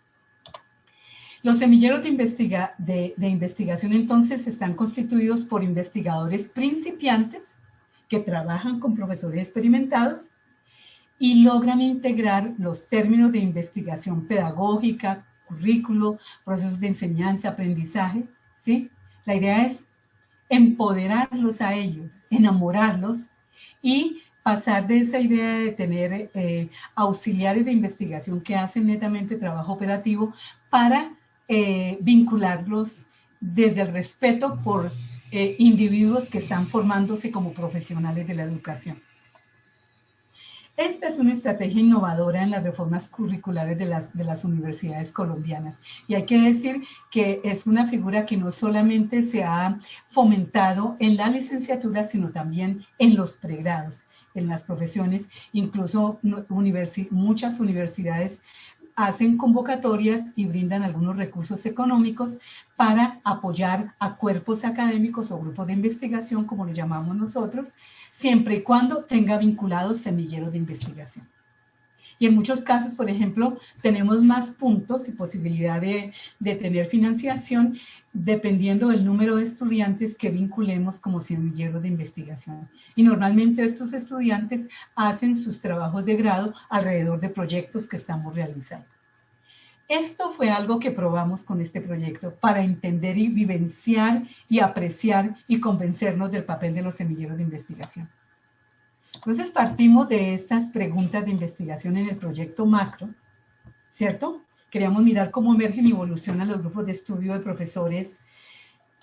Los semilleros de investigación entonces están constituidos por investigadores principiantes que trabajan con profesores experimentados y logran integrar los términos de investigación pedagógica, currículo, procesos de enseñanza, aprendizaje, ¿sí? La idea es empoderarlos a ellos, enamorarlos y pasar de esa idea de tener auxiliares de investigación que hacen netamente trabajo operativo para vincularlos desde el respeto por individuos que están formándose como profesionales de la educación. Esta es una estrategia innovadora en las reformas curriculares de las universidades colombianas. Y hay que decir que es una figura que no solamente se ha fomentado en la licenciatura, sino también en los pregrados, en las profesiones. Incluso muchas universidades hacen convocatorias y brindan algunos recursos económicos para apoyar a cuerpos académicos o grupos de investigación, como le llamamos nosotros, siempre y cuando tenga vinculados semilleros de investigación. Y en muchos casos, por ejemplo, tenemos más puntos y posibilidad de tener financiación dependiendo del número de estudiantes que vinculemos como semilleros de investigación. Y normalmente estos estudiantes hacen sus trabajos de grado alrededor de proyectos que estamos realizando. Esto fue algo que probamos con este proyecto para entender y vivenciar y apreciar y convencernos del papel de los semilleros de investigación. Entonces partimos de estas preguntas de investigación en el proyecto macro, ¿cierto? Queríamos mirar cómo emergen y evolucionan los grupos de estudio de profesores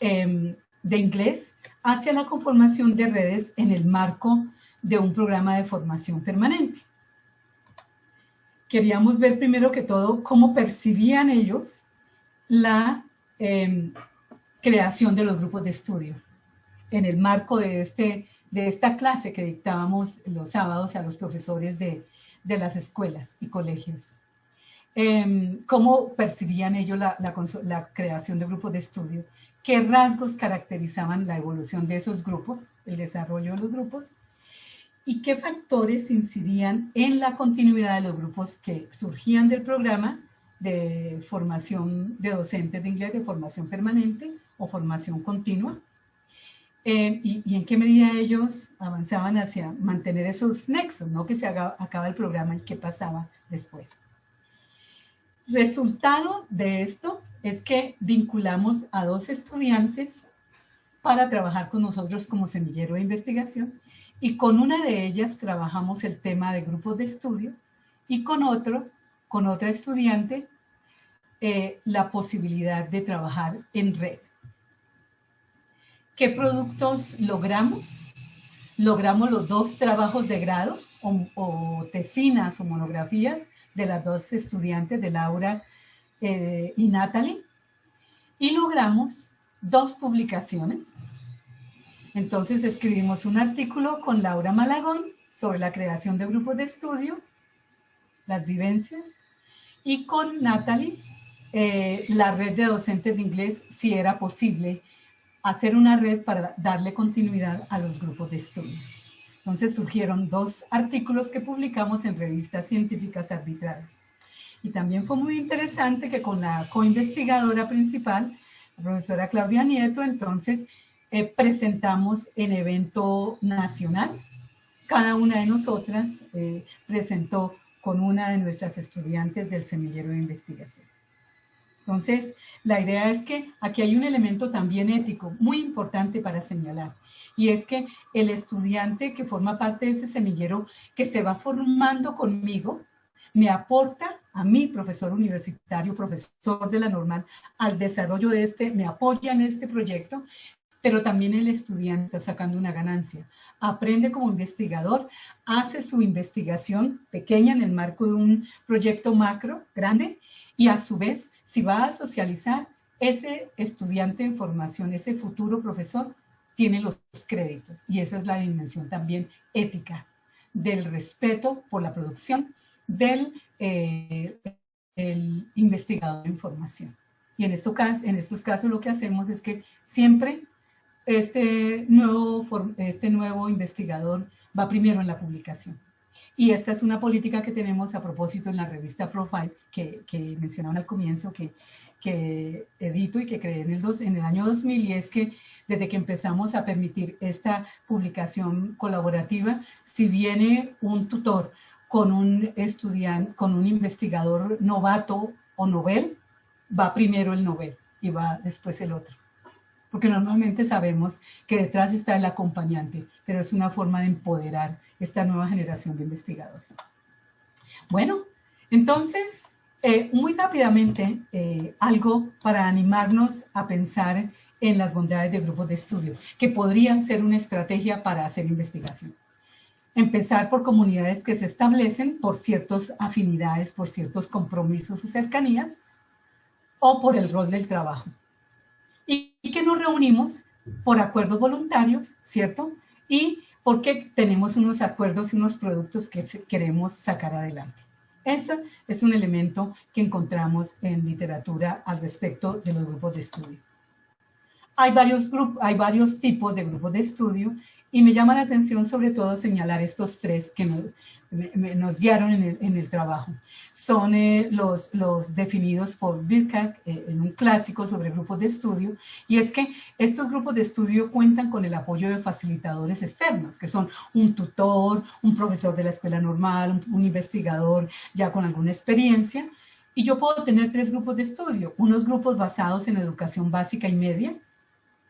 de inglés hacia la conformación de redes en el marco de un programa de formación permanente. Queríamos ver primero que todo cómo percibían ellos la creación de los grupos de estudio en el marco de esta clase que dictábamos los sábados a los profesores de las escuelas y colegios. Cómo percibían ellos la creación de grupos de estudio, qué rasgos caracterizaban la evolución de esos grupos, el desarrollo de los grupos, y qué factores incidían en la continuidad de los grupos que surgían del programa de formación de docentes de inglés, de formación permanente o formación continua, y en qué medida ellos avanzaban hacia mantener esos nexos, no que se acaba el programa y qué pasaba después. Resultado de esto es que vinculamos a 2 estudiantes para trabajar con nosotros como semillero de investigación, y con una de ellas trabajamos el tema de grupos de estudio y con otra estudiante la posibilidad de trabajar en red. ¿Qué productos logramos? Logramos los 2 trabajos de grado o tesinas o monografías de las 2 estudiantes, de Laura y Natalie, y logramos 2 publicaciones. Entonces escribimos un artículo con Laura Malagón sobre la creación de grupos de estudio, las vivencias, y con Natalie, la red de docentes de inglés, si era posible hacer una red para darle continuidad a los grupos de estudio. Entonces surgieron 2 artículos que publicamos en revistas científicas arbitradas. Y también fue muy interesante que con la coinvestigadora principal, la profesora Claudia Nieto, entonces presentamos en evento nacional. Cada una de nosotras presentó con una de nuestras estudiantes del semillero de investigación. Entonces, la idea es que aquí hay un elemento también ético muy importante para señalar, y es que el estudiante que forma parte de ese semillero, que se va formando conmigo, me aporta a mí, profesor universitario, profesor de la normal, al desarrollo de me apoya en este proyecto, pero también el estudiante está sacando una ganancia. Aprende como investigador, hace su investigación pequeña en el marco de un proyecto macro grande, y a su vez, si va a socializar, ese estudiante en formación, ese futuro profesor, tiene los créditos. Y esa es la dimensión también ética del respeto por la producción del el investigador en formación. Y en estos casos lo que hacemos es que siempre este nuevo investigador va primero en la publicación. Y esta es una política que tenemos a propósito en la revista Profile, que mencionaban al comienzo, que que edito y que creé en el año 2000, y es que desde que empezamos a permitir esta publicación colaborativa, si viene un tutor con un estudiante, con un investigador novato o novel, va primero el novel y va después el otro. Porque normalmente sabemos que detrás está el acompañante, pero es una forma de empoderar esta nueva generación de investigadores. Bueno, entonces, muy rápidamente, algo para animarnos a pensar en las bondades de grupos de estudio, que podrían ser una estrategia para hacer investigación. Empezar por comunidades que se establecen por ciertas afinidades, por ciertos compromisos o cercanías, o por el rol del trabajo. Y que nos reunimos por acuerdos voluntarios, ¿cierto? Y porque tenemos unos acuerdos y unos productos que queremos sacar adelante. Ese es un elemento que encontramos en literatura al respecto de los grupos de estudio. Hay varios tipos de grupos de estudio y me llama la atención sobre todo señalar estos tres que nos guiaron en el trabajo. Son los definidos por Birkach en un clásico sobre grupos de estudio, y es que estos grupos de estudio cuentan con el apoyo de facilitadores externos, que son un tutor, un profesor de la escuela normal, un investigador ya con alguna experiencia, y yo puedo tener tres grupos de estudio, unos grupos basados en educación básica y media,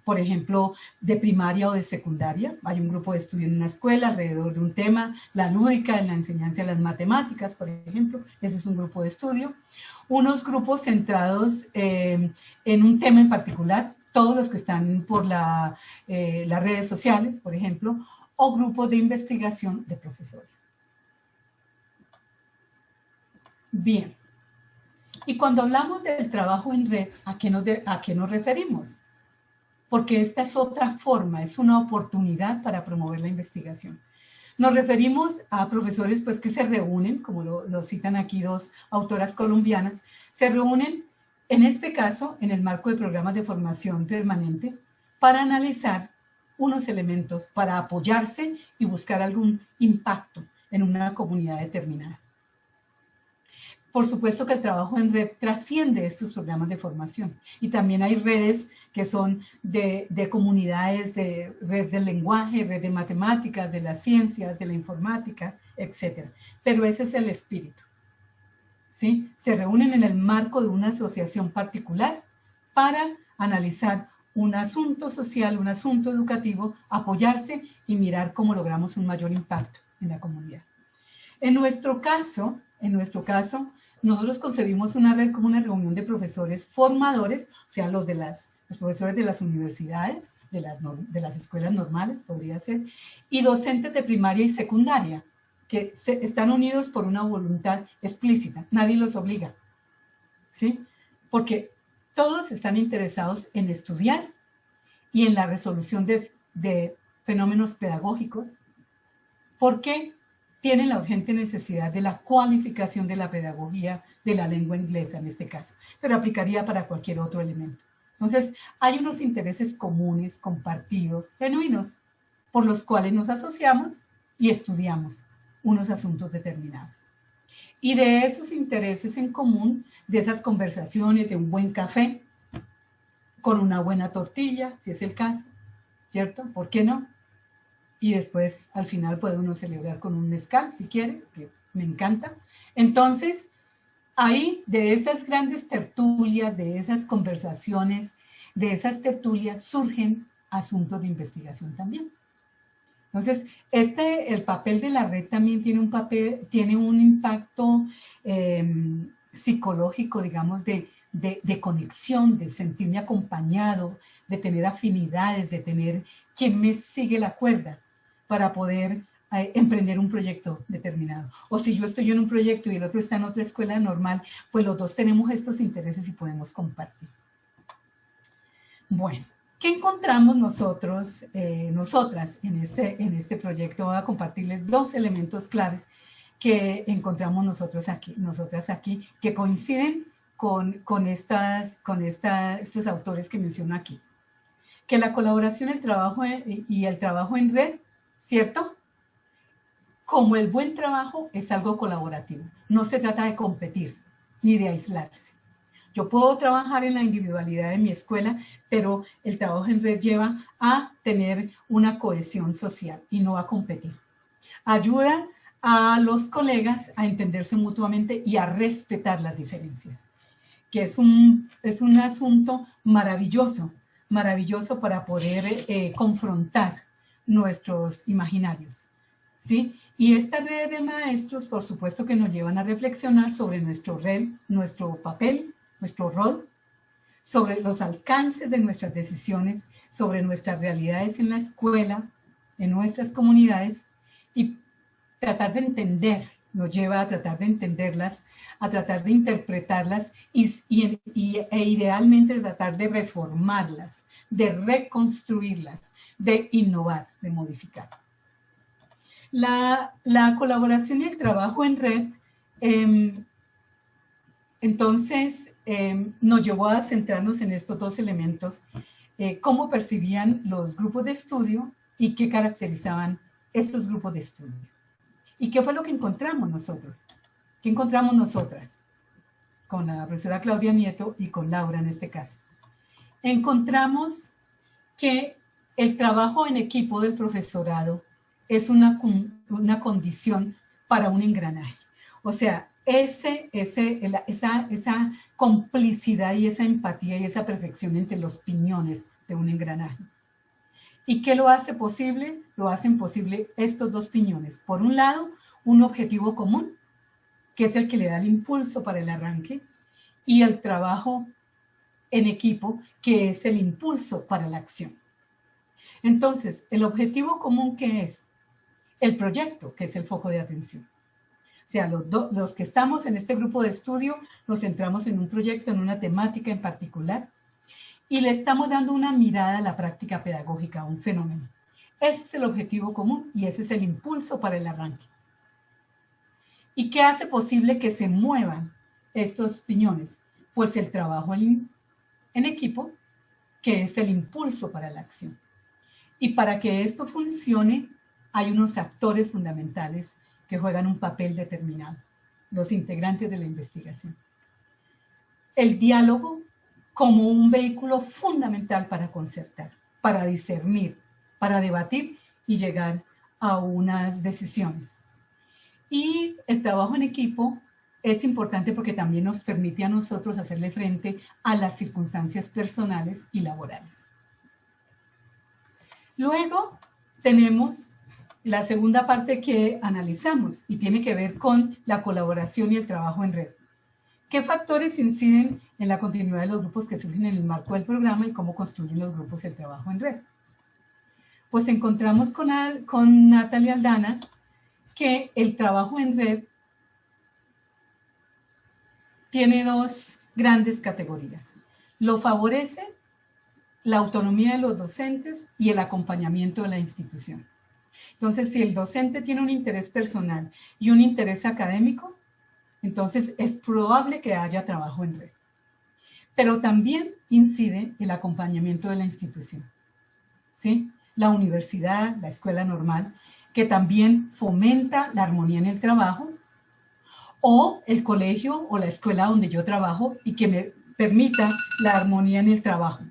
por ejemplo, de primaria o de secundaria. Hay un grupo de estudio en una escuela alrededor de un tema, la lúdica en la enseñanza de las matemáticas, por ejemplo, ese es un grupo de estudio. Unos grupos centrados en un tema en particular, todos los que están por las redes sociales, por ejemplo, o grupos de investigación de profesores. Bien, y cuando hablamos del trabajo en red, ¿a qué nos referimos? Porque esta es otra forma, es una oportunidad para promover la investigación. Nos referimos a profesores pues, que se reúnen, como lo citan aquí dos autoras colombianas, se reúnen, en este caso, en el marco de programas de formación permanente, para analizar unos elementos, para apoyarse y buscar algún impacto en una comunidad determinada. Por supuesto que el trabajo en red trasciende estos programas de formación, y también hay redes que son de comunidades, de red del lenguaje, red de matemáticas, de las ciencias, de la informática, etc. Pero ese es el espíritu, ¿sí? Se reúnen en el marco de una asociación particular para analizar un asunto social, un asunto educativo, apoyarse y mirar cómo logramos un mayor impacto en la comunidad. En nuestro caso, nosotros concebimos una red como una reunión de profesores formadores, o sea, los profesores de las universidades, de las escuelas normales, podría ser, y docentes de primaria y secundaria, que están unidos por una voluntad explícita, nadie los obliga, ¿sí? Porque todos están interesados en estudiar y en la resolución de fenómenos pedagógicos, porque tienen la urgente necesidad de la cualificación de la pedagogía de la lengua inglesa en este caso, pero aplicaría para cualquier otro elemento. Entonces, hay unos intereses comunes, compartidos, genuinos, por los cuales nos asociamos y estudiamos unos asuntos determinados. Y de esos intereses en común, de esas conversaciones, de un buen café, con una buena tortilla, si es el caso, ¿cierto? ¿Por qué no? Y después, al final, puede uno celebrar con un mezcal, si quiere, que me encanta. Entonces, ahí, de esas grandes tertulias, de esas conversaciones, de esas tertulias, surgen asuntos de investigación también. Entonces, el papel de la red también tiene un impacto psicológico, digamos, de conexión, de sentirme acompañado, de tener afinidades, de tener quien me sigue la cuerda para poder emprender un proyecto determinado. O si yo estoy en un proyecto y el otro está en otra escuela normal, pues los dos tenemos estos intereses y podemos compartir. Bueno, ¿qué encontramos nosotras en este proyecto? Voy a compartirles dos elementos claves que encontramos nosotras aquí, que coinciden con estos autores que menciono aquí. Que la colaboración el trabajo en red, ¿cierto? Como el buen trabajo es algo colaborativo. No se trata de competir ni de aislarse. Yo puedo trabajar en la individualidad de mi escuela, pero el trabajo en red lleva a tener una cohesión social y no a competir. Ayuda a los colegas a entenderse mutuamente y a respetar las diferencias, que es un asunto maravilloso, maravilloso para poder confrontar nuestros imaginarios, ¿sí? Y esta red de maestros, por supuesto que nos llevan a reflexionar sobre nuestro papel, nuestro rol, sobre los alcances de nuestras decisiones, sobre nuestras realidades en la escuela, en nuestras comunidades, y tratar de entender, nos lleva a tratar de entenderlas, a tratar de interpretarlas e idealmente tratar de reformarlas, de reconstruirlas, de innovar, de modificar. La colaboración y el trabajo en red, entonces, nos llevó a centrarnos en estos dos elementos, cómo percibían los grupos de estudio y qué caracterizaban estos grupos de estudio. ¿Y qué fue lo que encontramos nosotros? ¿Qué encontramos nosotras? Con la profesora Claudia Nieto y con Laura en este caso. Encontramos que el trabajo en equipo del profesorado es una condición para un engranaje. O sea, esa complicidad y esa empatía y esa perfección entre los piñones de un engranaje. ¿Y qué lo hace posible? Lo hacen posible estos dos piñones. Por un lado, un objetivo común, que es el que le da el impulso para el arranque, y el trabajo en equipo, que es el impulso para la acción. Entonces, el objetivo común, ¿qué es? El proyecto, que es el foco de atención. O sea, los que estamos en este grupo de estudio nos centramos en un proyecto, en una temática en particular, y le estamos dando una mirada a la práctica pedagógica, a un fenómeno. Ese es el objetivo común y ese es el impulso para el arranque. ¿Y qué hace posible que se muevan estos piñones? Pues el trabajo en equipo, que es el impulso para la acción. Y para que esto funcione, hay unos actores fundamentales que juegan un papel determinado, los integrantes de la investigación. El diálogo como un vehículo fundamental para concertar, para discernir, para debatir y llegar a unas decisiones. Y el trabajo en equipo es importante porque también nos permite a nosotros hacerle frente a las circunstancias personales y laborales. Luego tenemos la segunda parte que analizamos y tiene que ver con la colaboración y el trabajo en red. ¿Qué factores inciden en la continuidad de los grupos que surgen en el marco del programa y cómo construyen los grupos el trabajo en red? Pues encontramos con Natalia Aldana que el trabajo en red tiene dos grandes categorías. Lo favorece la autonomía de los docentes y el acompañamiento de la institución. Entonces, si el docente tiene un interés personal y un interés académico, entonces es probable que haya trabajo en red. Pero también incide el acompañamiento de la institución, ¿sí? La universidad, la escuela normal, que también fomenta la armonía en el trabajo, o el colegio o la escuela donde yo trabajo y que me permita la armonía en el trabajo.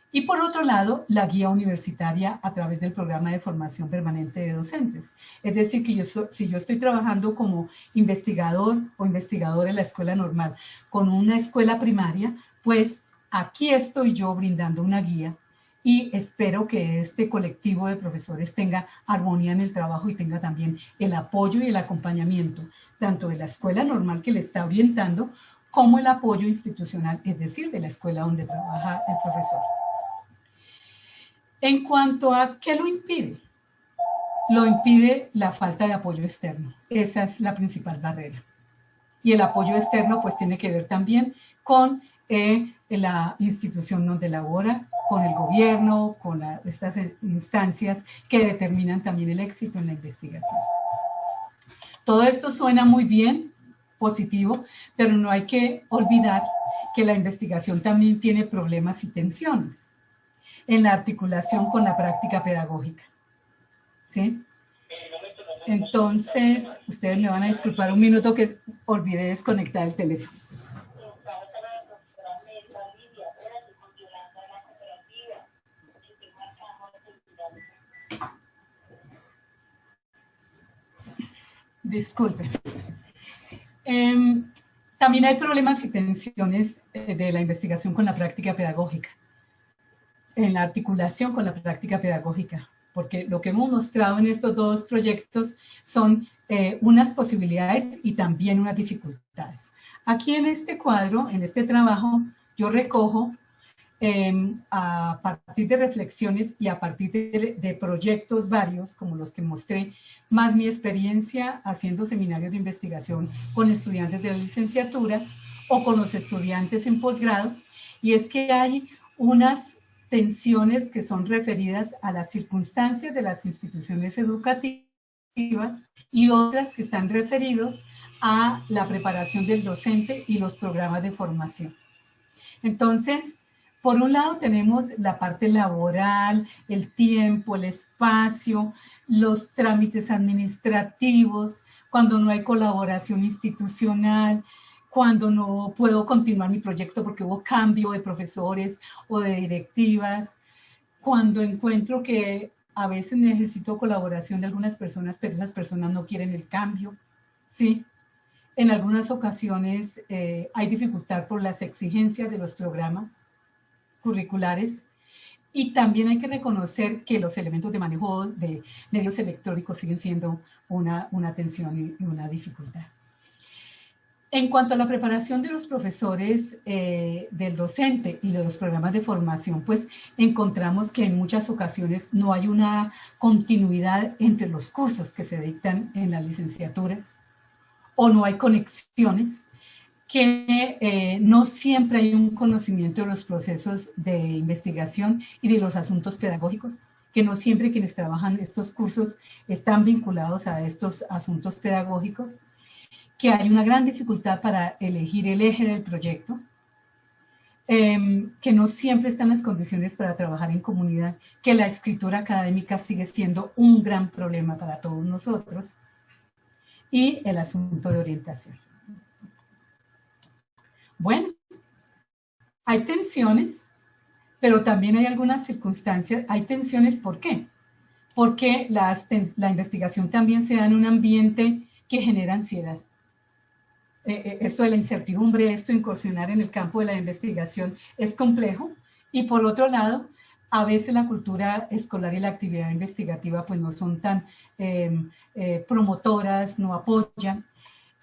Y por otro lado, la guía universitaria a través del programa de formación permanente de docentes. Es decir, que si yo estoy trabajando como investigador o investigadora en la escuela normal con una escuela primaria, pues aquí estoy yo brindando una guía y espero que este colectivo de profesores tenga armonía en el trabajo y tenga también el apoyo y el acompañamiento, tanto de la escuela normal que le está orientando, como el apoyo institucional, es decir, de la escuela donde trabaja el profesor. En cuanto a qué lo impide la falta de apoyo externo. Esa es la principal barrera. Y el apoyo externo pues tiene que ver también con la institución donde labora, con el gobierno, con estas instancias que determinan también el éxito en la investigación. Todo esto suena muy bien, positivo, pero no hay que olvidar que la investigación también tiene problemas y tensiones en la articulación con la práctica pedagógica, ¿sí? Entonces, ustedes me van a disculpar un minuto que olvidé desconectar el teléfono. Disculpen. También hay problemas y tensiones de la investigación con la práctica pedagógica, en la articulación con la práctica pedagógica, porque lo que hemos mostrado en estos dos proyectos son unas posibilidades y también unas dificultades. Aquí en este cuadro, en este trabajo, yo recojo a partir de reflexiones y a partir de proyectos varios, como los que mostré, más mi experiencia haciendo seminarios de investigación con estudiantes de la licenciatura o con los estudiantes en posgrado, y es que hay unas tensiones que son referidas a las circunstancias de las instituciones educativas y otras que están referidos a la preparación del docente y los programas de formación. Entonces, por un lado tenemos la parte laboral, el tiempo, el espacio, los trámites administrativos, cuando no hay colaboración institucional, cuando no puedo continuar mi proyecto porque hubo cambio de profesores o de directivas, cuando encuentro que a veces necesito colaboración de algunas personas, pero esas personas no quieren el cambio, ¿sí? En algunas ocasiones hay dificultad por las exigencias de los programas curriculares, y también hay que reconocer que los elementos de manejo de medios electrónicos siguen siendo una tensión y una dificultad. En cuanto a la preparación de los profesores, del docente y de los programas de formación, pues encontramos que en muchas ocasiones no hay una continuidad entre los cursos que se dictan en las licenciaturas, o no hay conexiones, que no siempre hay un conocimiento de los procesos de investigación y de los asuntos pedagógicos, que no siempre quienes trabajan estos cursos están vinculados a estos asuntos pedagógicos, que hay una gran dificultad para elegir el eje del proyecto, que no siempre están las condiciones para trabajar en comunidad, que la escritura académica sigue siendo un gran problema para todos nosotros, y el asunto de orientación. Bueno, hay tensiones, pero también hay algunas circunstancias. Hay tensiones, ¿por qué? Porque la investigación también se da en un ambiente que genera ansiedad. Esto de la incertidumbre, esto de incursionar en el campo de la investigación es complejo, y por otro lado, a veces la cultura escolar y la actividad investigativa pues no son tan promotoras, no apoyan.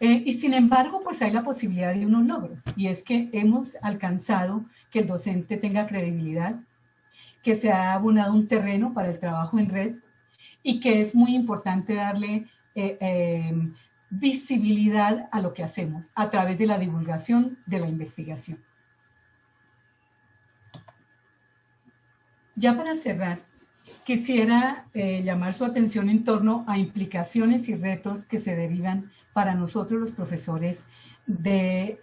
Y sin embargo, pues hay la posibilidad de unos logros, y es que hemos alcanzado que el docente tenga credibilidad, que se ha abonado un terreno para el trabajo en red, y que es muy importante darle visibilidad a lo que hacemos a través de la divulgación de la investigación. Ya para cerrar, quisiera llamar su atención en torno a implicaciones y retos que se derivan para nosotros los profesores de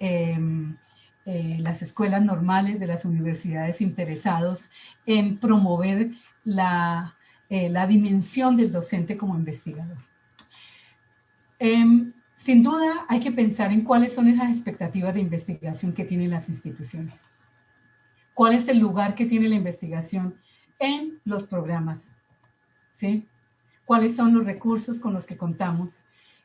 las escuelas normales, de las universidades, interesados en promover la dimensión del docente como investigador. Sin duda hay que pensar en cuáles son esas expectativas de investigación que tienen las instituciones. ¿Cuál es el lugar que tiene la investigación en los programas? ¿Sí? ¿Cuáles son los recursos con los que contamos?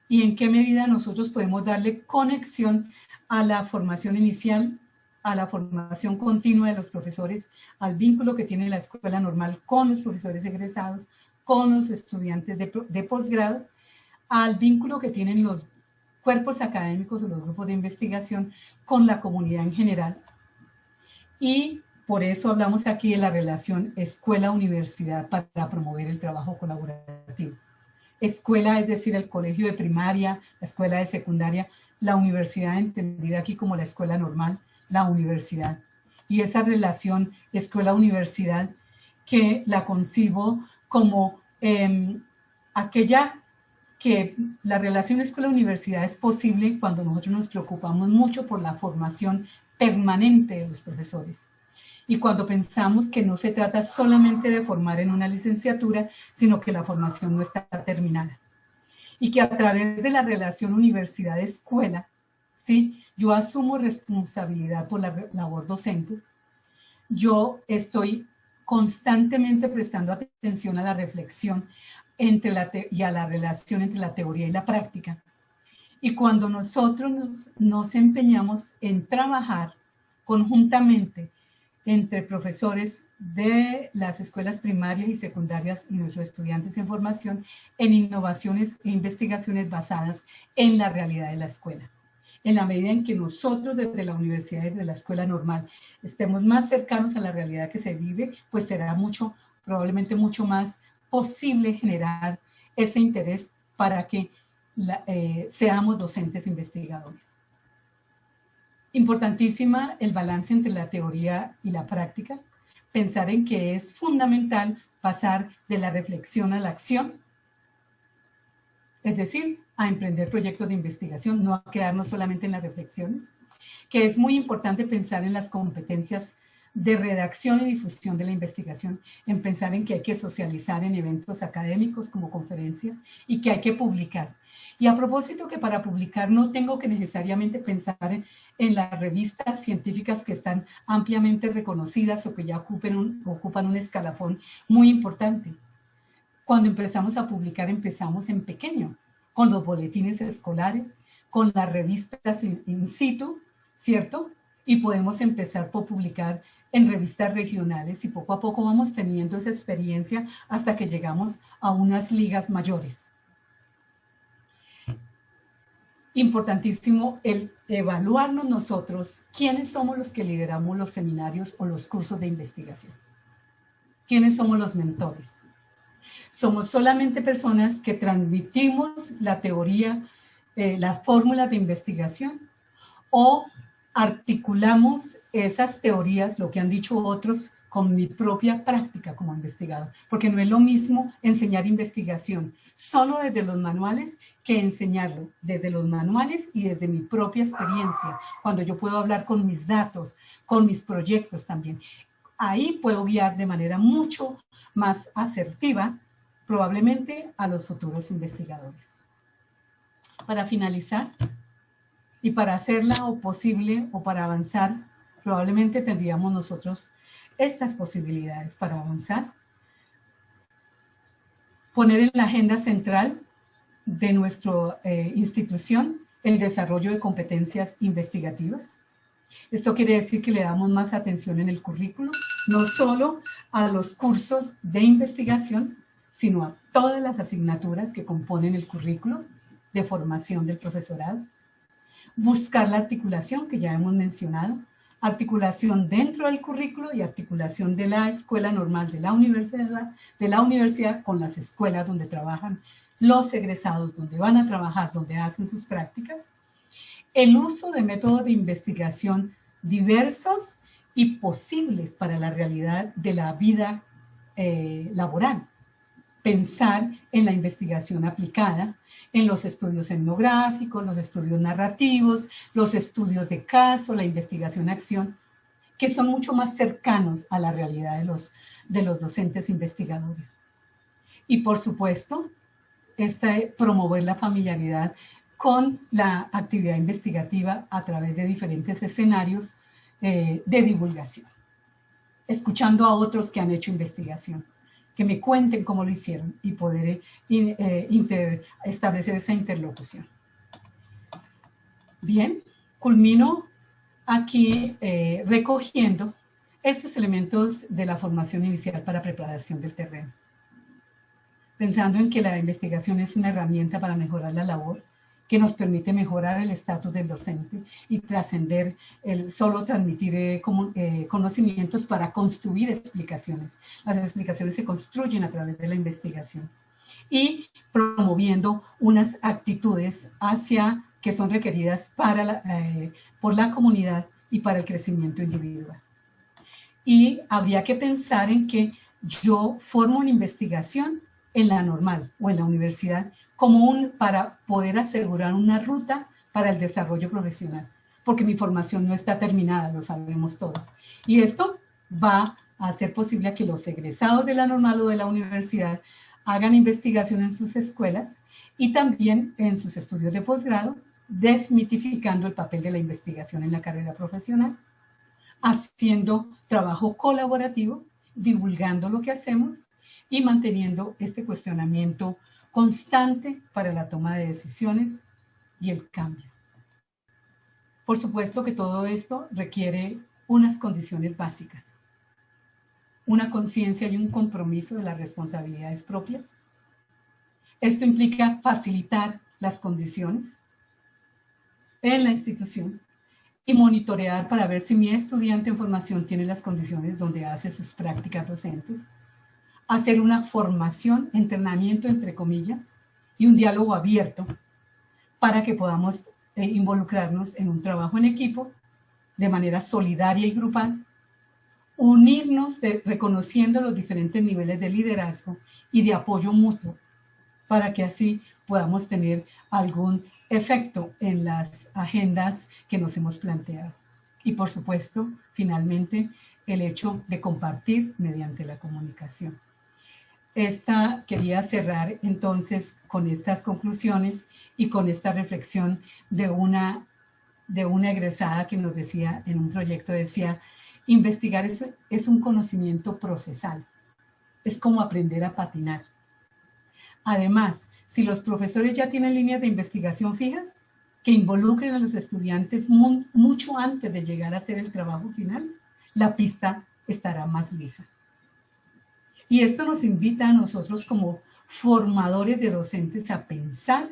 ¿Y en qué medida nosotros podemos darle conexión a la formación inicial, a la formación continua de los profesores, al vínculo que tiene la escuela normal con los profesores egresados, con los estudiantes de posgrado, al vínculo que tienen los cuerpos académicos o los grupos de investigación con la comunidad en general? Y por eso hablamos aquí de la relación escuela-universidad para promover el trabajo colaborativo. Escuela, es decir, el colegio de primaria, la escuela de secundaria, la universidad entendida aquí como la escuela normal, la universidad. Y esa relación escuela-universidad que la concibo como aquella que la relación escuela-universidad es posible cuando nosotros nos preocupamos mucho por la formación permanente de los profesores. Y cuando pensamos que no se trata solamente de formar en una licenciatura, sino que la formación no está terminada. Y que a través de la relación universidad-escuela, ¿sí?, yo asumo responsabilidad por la labor docente. Yo estoy constantemente prestando atención a la reflexión, y a la relación entre la teoría y la práctica. Y cuando nosotros nos empeñamos en trabajar conjuntamente entre profesores de las escuelas primarias y secundarias y nuestros estudiantes en formación en innovaciones e investigaciones basadas en la realidad de la escuela. En la medida en que nosotros desde la universidad y desde la escuela normal estemos más cercanos a la realidad que se vive, pues será probablemente mucho más posible generar ese interés para que seamos docentes investigadores. Importantísima el balance entre la teoría y la práctica. Pensar en que es fundamental pasar de la reflexión a la acción, es decir, a emprender proyectos de investigación, no a quedarnos solamente en las reflexiones. Que es muy importante pensar en las competencias de redacción y difusión de la investigación, en pensar en que hay que socializar en eventos académicos como conferencias y que hay que publicar. Y a propósito que para publicar no tengo que necesariamente pensar en las revistas científicas que están ampliamente reconocidas o que ya ocupan un escalafón muy importante. Cuando empezamos a publicar, empezamos en pequeño, con los boletines escolares, con las revistas in situ, ¿cierto? Y podemos empezar por publicar en revistas regionales y poco a poco vamos teniendo esa experiencia hasta que llegamos a unas ligas mayores. Importantísimo el evaluarnos nosotros quiénes somos los que lideramos los seminarios o los cursos de investigación. ¿Quiénes somos los mentores? Somos solamente personas que transmitimos la teoría, las fórmulas de investigación, o articulamos esas teorías, lo que han dicho otros, con mi propia práctica como investigador. Porque no es lo mismo enseñar investigación solo desde los manuales que enseñarlo desde los manuales y desde mi propia experiencia, cuando yo puedo hablar con mis datos, con mis proyectos también. Ahí puedo guiar de manera mucho más asertiva, probablemente, a los futuros investigadores. Para finalizar, y para hacerla o posible o para avanzar, probablemente tendríamos nosotros estas posibilidades para avanzar. Poner en la agenda central de nuestra institución el desarrollo de competencias investigativas. Esto quiere decir que le damos más atención en el currículo, no solo a los cursos de investigación, sino a todas las asignaturas que componen el currículo de formación del profesorado. Buscar la articulación que ya hemos mencionado, articulación dentro del currículo y articulación de la escuela normal de la universidad con las escuelas donde trabajan los egresados, donde van a trabajar, donde hacen sus prácticas. El uso de métodos de investigación diversos y posibles para la realidad de la vida laboral. Pensar en la investigación aplicada, en los estudios etnográficos, los estudios narrativos, los estudios de caso, la investigación-acción, que son mucho más cercanos a la realidad de los docentes investigadores. Y por supuesto, promover la familiaridad con la actividad investigativa a través de diferentes escenarios de divulgación, escuchando a otros que han hecho investigación, que me cuenten cómo lo hicieron y poder establecer esa interlocución. Bien, culmino aquí recogiendo estos elementos de la formación inicial para preparación del terreno. Pensando en que la investigación es una herramienta para mejorar la labor, que nos permite mejorar el estatus del docente y trascender el solo transmitir conocimientos para construir explicaciones. Las explicaciones se construyen a través de la investigación y promoviendo unas actitudes que son requeridas por la comunidad y para el crecimiento individual. Y habría que pensar en que yo formo una investigación en la normal o en la universidad para poder asegurar una ruta para el desarrollo profesional, porque mi formación no está terminada, lo sabemos todo. Y esto va a hacer posible que los egresados de la normal o de la universidad hagan investigación en sus escuelas y también en sus estudios de posgrado, desmitificando el papel de la investigación en la carrera profesional, haciendo trabajo colaborativo, divulgando lo que hacemos, y manteniendo este cuestionamiento constante para la toma de decisiones y el cambio. Por supuesto que todo esto requiere unas condiciones básicas, una conciencia y un compromiso de las responsabilidades propias. Esto implica facilitar las condiciones en la institución y monitorear para ver si mi estudiante en formación tiene las condiciones donde hace sus prácticas docentes, hacer una formación, entrenamiento entre comillas, y un diálogo abierto para que podamos involucrarnos en un trabajo en equipo de manera solidaria y grupal, unirnos reconociendo los diferentes niveles de liderazgo y de apoyo mutuo para que así podamos tener algún efecto en las agendas que nos hemos planteado. Y por supuesto, finalmente, el hecho de compartir mediante la comunicación. Quería cerrar entonces con estas conclusiones y con esta reflexión de una egresada que nos decía en un proyecto, decía, investigar es un conocimiento procesal, es como aprender a patinar. Además, si los profesores ya tienen líneas de investigación fijas, que involucren a los estudiantes mucho antes de llegar a hacer el trabajo final, la pista estará más lisa. Y esto nos invita a nosotros como formadores de docentes a pensar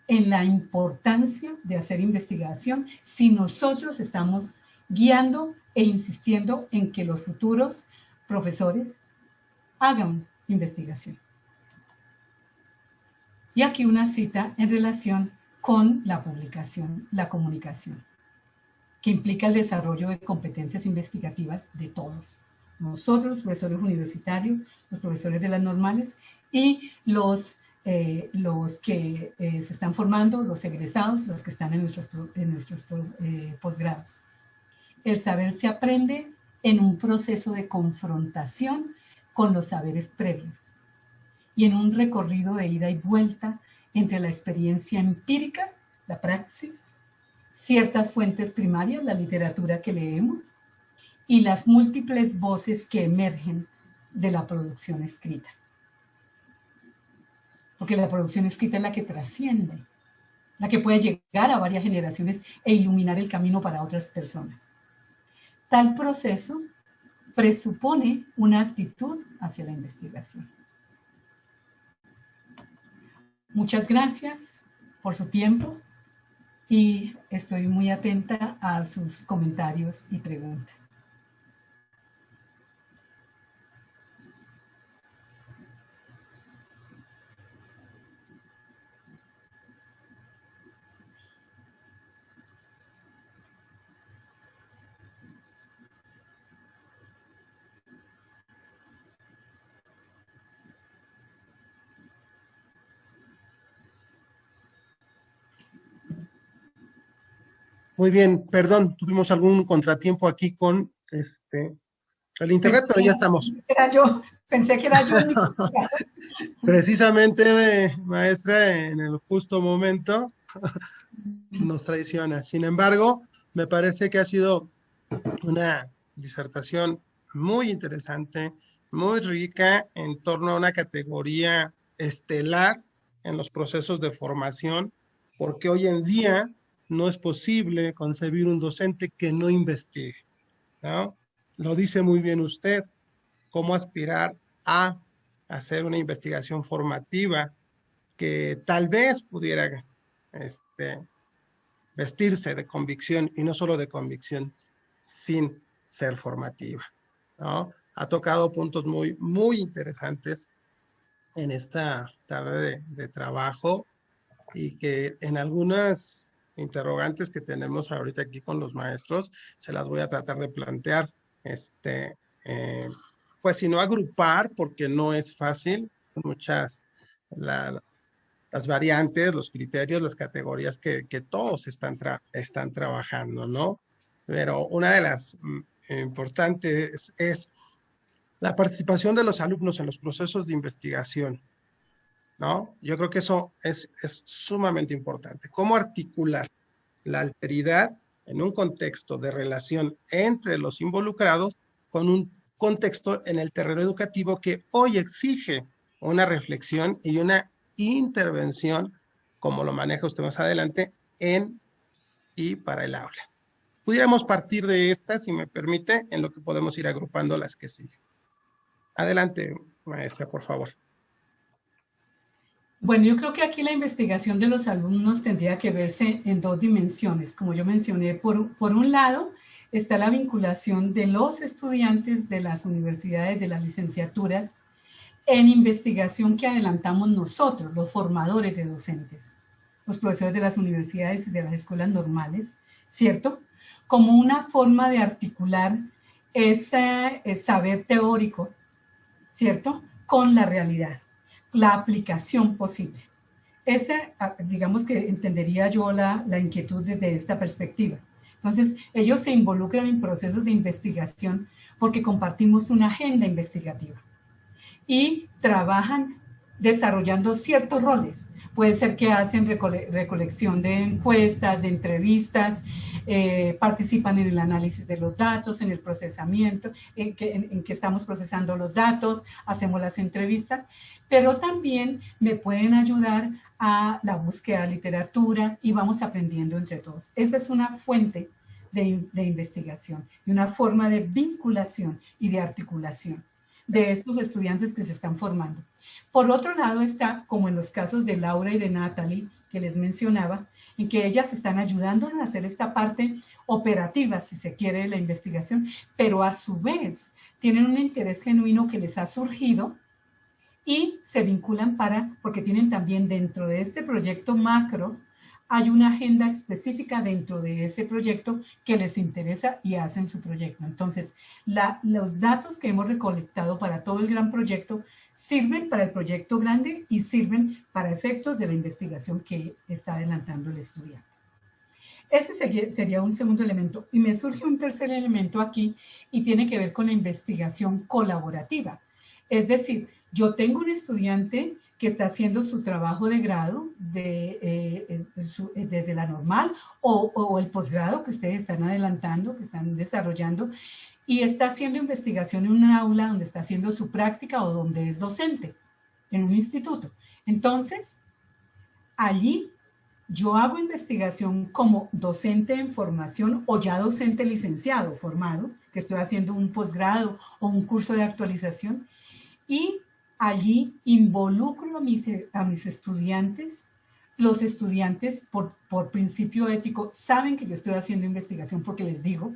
en la importancia de hacer investigación si nosotros estamos guiando e insistiendo en que los futuros profesores hagan investigación. Y aquí una cita en relación con la publicación, la comunicación, que implica el desarrollo de competencias investigativas de todos. Nosotros, los profesores universitarios, los profesores de las normales y los que se están formando, los egresados, los que están en nuestros posgrados. El saber se aprende en un proceso de confrontación con los saberes previos y en un recorrido de ida y vuelta entre la experiencia empírica, la praxis, ciertas fuentes primarias, la literatura que leemos, y las múltiples voces que emergen de la producción escrita. Porque la producción escrita es la que trasciende, la que puede llegar a varias generaciones e iluminar el camino para otras personas. Tal proceso presupone una actitud hacia la investigación. Muchas gracias por su tiempo y estoy muy atenta a sus comentarios y preguntas. Muy bien, perdón, tuvimos algún contratiempo aquí con el internet, pero ya estamos. Pensé que era yo. Precisamente, maestra, en el justo momento nos traiciona. Sin embargo, me parece que ha sido una disertación muy interesante, muy rica en torno a una categoría estelar en los procesos de formación, porque hoy en día no es posible concebir un docente que no investigue, ¿no? Lo dice muy bien usted, cómo aspirar a hacer una investigación formativa que tal vez pudiera vestirse de convicción, y no solo de convicción, sin ser formativa, ¿no? Ha tocado puntos muy, muy interesantes en esta tarde de trabajo, y que en algunas interrogantes que tenemos ahorita aquí con los maestros, se las voy a tratar de plantear, pues si no agrupar, porque no es fácil, muchas, las variantes, los criterios, las categorías que todos están trabajando, ¿no? Pero una de las importantes es la participación de los alumnos en los procesos de investigación, ¿no? Yo creo que eso es sumamente importante. ¿Cómo articular la alteridad en un contexto de relación entre los involucrados con un contexto en el terreno educativo que hoy exige una reflexión y una intervención, como lo maneja usted más adelante, en y para el aula. Pudiéramos partir de esta, si me permite, en lo que podemos ir agrupando las que siguen. Adelante, maestra, por favor. Bueno, yo creo que aquí la investigación de los alumnos tendría que verse en dos dimensiones. Como yo mencioné, por un lado está la vinculación de los estudiantes de las universidades, de las licenciaturas, en investigación que adelantamos nosotros, los formadores de docentes, los profesores de las universidades y de las escuelas normales, ¿cierto? Como una forma de articular ese saber teórico, ¿cierto? Con la realidad, la aplicación posible. Esa, digamos que entendería yo la inquietud desde esta perspectiva. Entonces, ellos se involucran en procesos de investigación porque compartimos una agenda investigativa y trabajan desarrollando ciertos roles. Puede ser que hacen recolección de encuestas, de entrevistas, participan en el análisis de los datos, en el procesamiento, en que estamos procesando los datos, hacemos las entrevistas, pero también me pueden ayudar a la búsqueda de literatura y vamos aprendiendo entre todos. Esa es una fuente de investigación y una forma de vinculación y de articulación de estos estudiantes que se están formando. Por otro lado está, como en los casos de Laura y de Natalie, que les mencionaba, en que ellas están ayudándonos a hacer esta parte operativa, si se quiere, de la investigación, pero a su vez tienen un interés genuino que les ha surgido y se vinculan porque tienen también dentro de este proyecto macro, hay una agenda específica dentro de ese proyecto que les interesa y hacen su proyecto. Entonces, los datos que hemos recolectado para todo el gran proyecto sirven para el proyecto grande y sirven para efectos de la investigación que está adelantando el estudiante. Ese sería un segundo elemento. Y me surge un tercer elemento aquí y tiene que ver con la investigación colaborativa. Es decir, yo tengo un estudiante que está haciendo su trabajo de grado desde la normal o el posgrado que ustedes están adelantando, que están desarrollando, y está haciendo investigación en un aula donde está haciendo su práctica o donde es docente, en un instituto. Entonces, allí yo hago investigación como docente en formación o ya docente licenciado formado, que estoy haciendo un posgrado o un curso de actualización, y allí involucro a mis estudiantes. Los estudiantes, por principio ético, saben que yo estoy haciendo investigación porque les digo,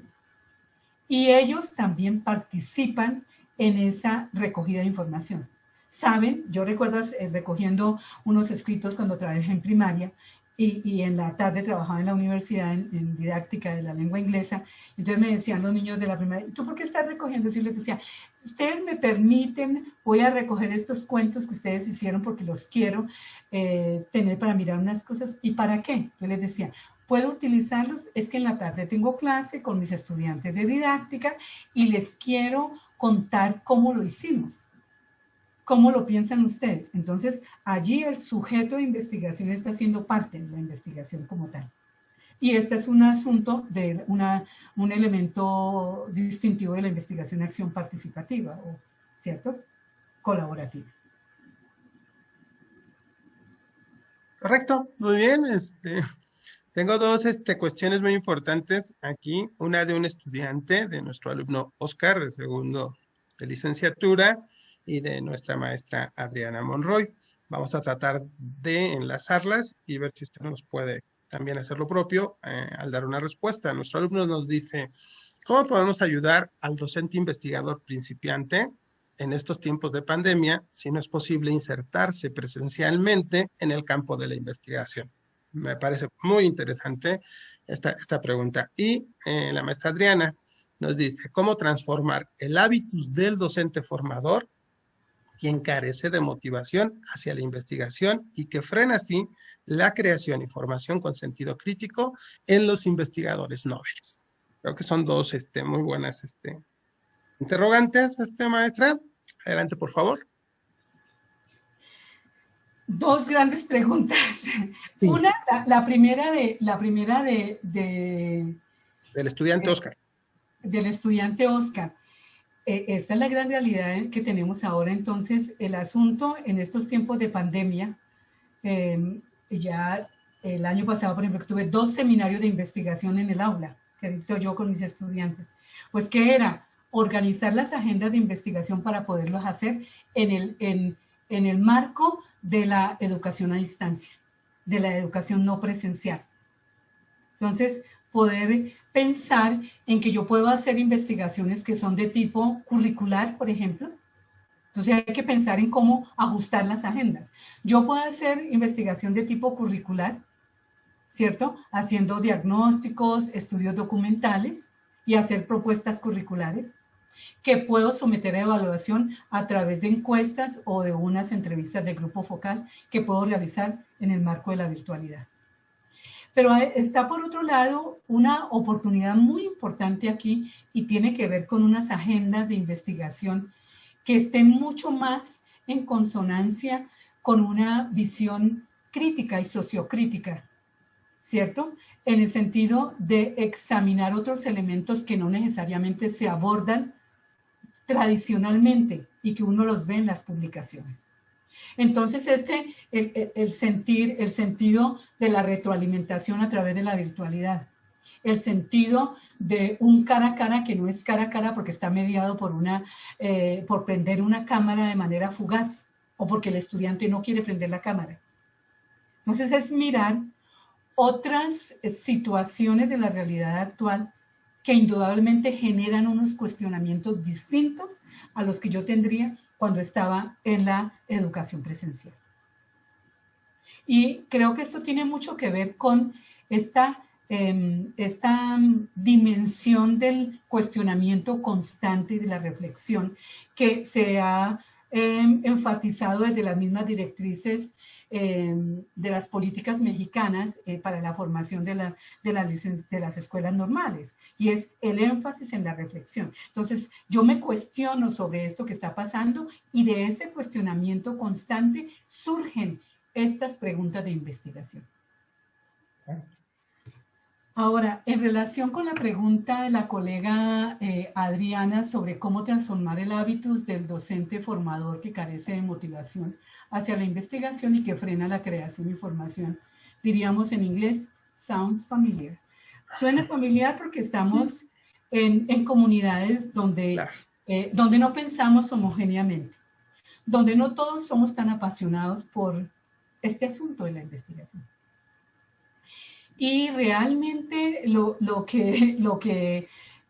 y ellos también participan en esa recogida de información. Saben, yo recuerdo recogiendo unos escritos cuando trabajé en primaria, y en la tarde trabajaba en la universidad en didáctica de la lengua inglesa. Entonces me decían los niños de la primaria, ¿tú por qué estás recogiendo? Y yo les decía, si ustedes me permiten, voy a recoger estos cuentos que ustedes hicieron porque los quiero tener para mirar unas cosas. ¿Y para qué? Yo les decía, ¿puedo utilizarlos? Es que en la tarde tengo clase con mis estudiantes de didáctica y les quiero contar cómo lo hicimos. ¿Cómo lo piensan ustedes? Entonces, allí el sujeto de investigación está siendo parte de la investigación como tal. Y este es un asunto de un elemento distintivo de la investigación de acción participativa, ¿cierto? Colaborativa. Correcto, muy bien. Tengo dos cuestiones muy importantes aquí. Una de un estudiante, de nuestro alumno Oscar, de segundo de licenciatura, y de nuestra maestra Adriana Monroy. Vamos a tratar de enlazarlas y ver si usted nos puede también hacer lo propio al dar una respuesta. Nuestro alumno nos dice, ¿cómo podemos ayudar al docente investigador principiante en estos tiempos de pandemia si no es posible insertarse presencialmente en el campo de la investigación? Me parece muy interesante esta pregunta. Y la maestra Adriana nos dice, ¿cómo transformar el hábitus del docente formador quien carece de motivación hacia la investigación y que frena así la creación y formación con sentido crítico en los investigadores nobles? Creo que son dos muy buenas interrogantes, maestra. Adelante, por favor. Dos grandes preguntas. Sí. Una, la primera del estudiante Oscar. Del estudiante Oscar. esta es la gran realidad que tenemos ahora. Entonces, el asunto en estos tiempos de pandemia, ya el año pasado, por ejemplo, tuve 2 seminarios de investigación en el aula, que dicto yo con mis estudiantes. Pues, ¿qué era? Organizar las agendas de investigación para poderlos hacer en el marco de la educación a distancia, de la educación no presencial. Entonces, poder pensar en que yo puedo hacer investigaciones que son de tipo curricular, por ejemplo. Entonces hay que pensar en cómo ajustar las agendas. Yo puedo hacer investigación de tipo curricular, ¿cierto? Haciendo diagnósticos, estudios documentales y hacer propuestas curriculares que puedo someter a evaluación a través de encuestas o de unas entrevistas de grupo focal que puedo realizar en el marco de la virtualidad. Pero está por otro lado una oportunidad muy importante aquí y tiene que ver con unas agendas de investigación que estén mucho más en consonancia con una visión crítica y sociocrítica, ¿cierto? En el sentido de examinar otros elementos que no necesariamente se abordan tradicionalmente y que uno los ve en las publicaciones. Entonces, el sentido de la retroalimentación a través de la virtualidad, el sentido de un cara a cara que no es cara a cara porque está mediado por prender una cámara de manera fugaz o porque el estudiante no quiere prender la cámara. Entonces, es mirar otras situaciones de la realidad actual que indudablemente generan unos cuestionamientos distintos a los que yo tendría cuando estaba en la educación presencial. Y creo que esto tiene mucho que ver con esta dimensión del cuestionamiento constante y de la reflexión que se ha enfatizado desde las mismas directrices de las políticas mexicanas para la formación de las escuelas normales, y es el énfasis en la reflexión. Entonces, yo me cuestiono sobre esto que está pasando y de ese cuestionamiento constante surgen estas preguntas de investigación. Ahora, en relación con la pregunta de la colega Adriana sobre cómo transformar el hábitus del docente formador que carece de motivación hacia la investigación y que frena la creación y formación, diríamos en inglés, sounds familiar. Suena familiar porque estamos en comunidades donde no pensamos homogéneamente, donde no todos somos tan apasionados por este asunto de la investigación. Y realmente lo que yo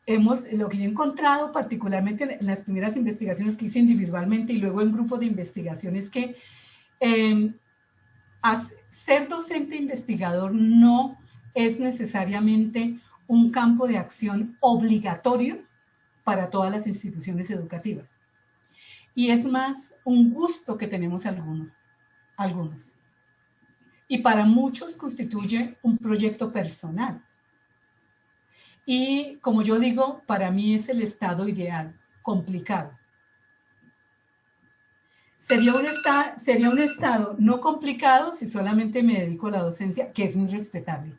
he encontrado, particularmente en las primeras investigaciones que hice individualmente y luego en grupos de investigación, es que ser docente investigador no es necesariamente un campo de acción obligatorio para todas las instituciones educativas. Y es más un gusto que tenemos algunos. Y para muchos constituye un proyecto personal. Y como yo digo, para mí es el estado ideal, complicado. Sería un estado no complicado si solamente me dedico a la docencia, que es muy respetable.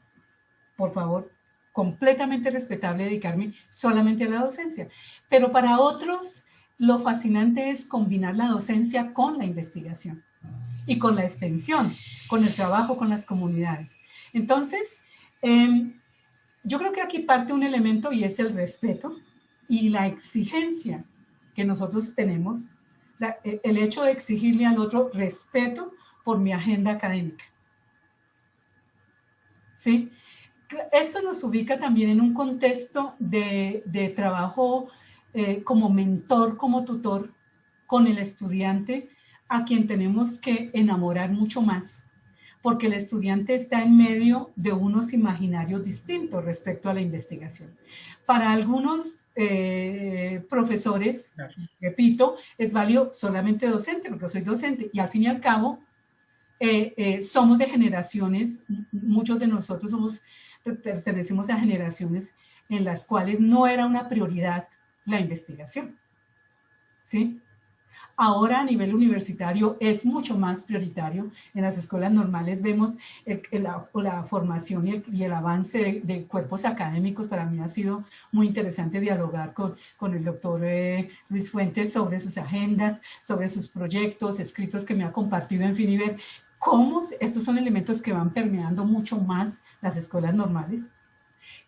Por favor, completamente respetable dedicarme solamente a la docencia. Pero para otros, lo fascinante es combinar la docencia con la investigación y con la extensión, con el trabajo con las comunidades. Entonces, yo creo que aquí parte un elemento y es el respeto y la exigencia que nosotros tenemos, el hecho de exigirle al otro respeto por mi agenda académica. ¿Sí? Esto nos ubica también en un contexto de trabajo como mentor, como tutor con el estudiante, a quien tenemos que enamorar mucho más, porque el estudiante está en medio de unos imaginarios distintos respecto a la investigación. Para algunos profesores, repito, es válido solamente docente, porque soy docente, y al fin y al cabo somos de generaciones, muchos de nosotros pertenecemos a generaciones en las cuales no era una prioridad la investigación, ¿sí? Ahora a nivel universitario es mucho más prioritario. En las escuelas normales vemos la formación y el avance de cuerpos académicos. Para mí ha sido muy interesante dialogar con el doctor Luis Fuentes sobre sus agendas, sobre sus proyectos, escritos que me ha compartido, en fin, y ver cómo estos son elementos que van permeando mucho más las escuelas normales.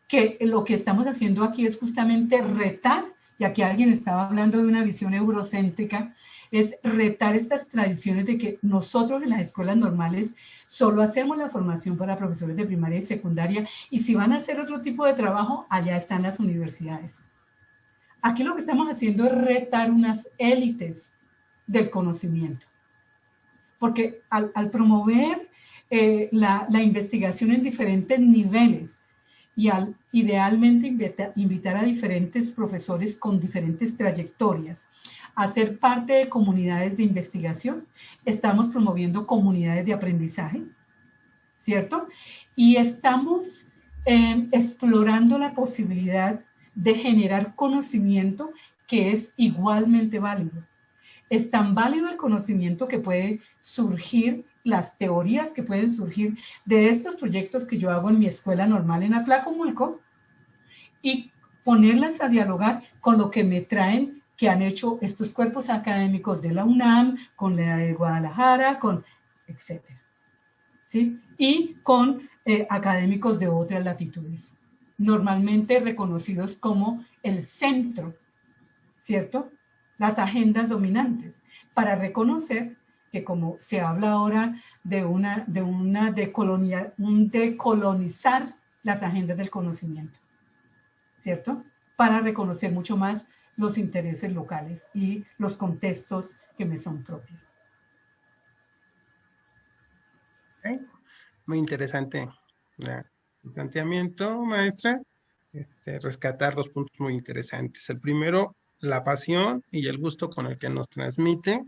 Que lo que estamos haciendo aquí es justamente retar, ya que alguien estaba hablando de una visión eurocéntrica, es retar estas tradiciones de que nosotros en las escuelas normales solo hacemos la formación para profesores de primaria y secundaria, y si van a hacer otro tipo de trabajo, allá están las universidades. Aquí lo que estamos haciendo es retar unas élites del conocimiento, porque al promover la investigación en diferentes niveles, y al idealmente invitar a diferentes profesores con diferentes trayectorias a ser parte de comunidades de investigación, estamos promoviendo comunidades de aprendizaje, ¿cierto? Y estamos explorando la posibilidad de generar conocimiento que es igualmente válido. Es tan válido el conocimiento que puede surgir, las teorías que pueden surgir de estos proyectos que yo hago en mi escuela normal en Atlacomulco, y ponerlas a dialogar con lo que me traen que han hecho estos cuerpos académicos de la UNAM, con la de Guadalajara, etcétera, ¿sí? Y con académicos de otras latitudes, normalmente reconocidos como el centro, ¿cierto? Las agendas dominantes, para reconocer que, como se habla ahora de decolonizar las agendas del conocimiento, ¿cierto? Para reconocer mucho más los intereses locales y los contextos que me son propios. Okay. Muy interesante el planteamiento, maestra. Rescatar dos puntos muy interesantes. El primero, la pasión y el gusto con el que nos transmite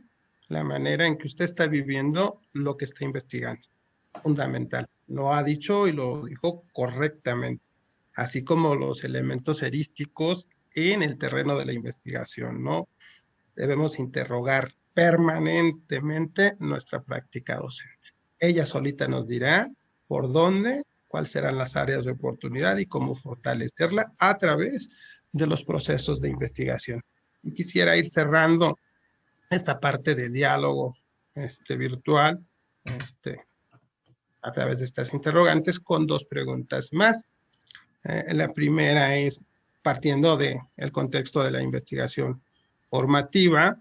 la manera en que usted está viviendo lo que está investigando. Fundamental. Lo ha dicho y lo dijo correctamente, así como los elementos heurísticos en el terreno de la investigación, ¿no? Debemos interrogar permanentemente nuestra práctica docente. Ella solita nos dirá por dónde, cuáles serán las áreas de oportunidad y cómo fortalecerla a través de los procesos de investigación. Y quisiera ir cerrando esta parte de diálogo virtual a través de estas interrogantes con dos preguntas más. La primera es, partiendo del contexto de la investigación formativa,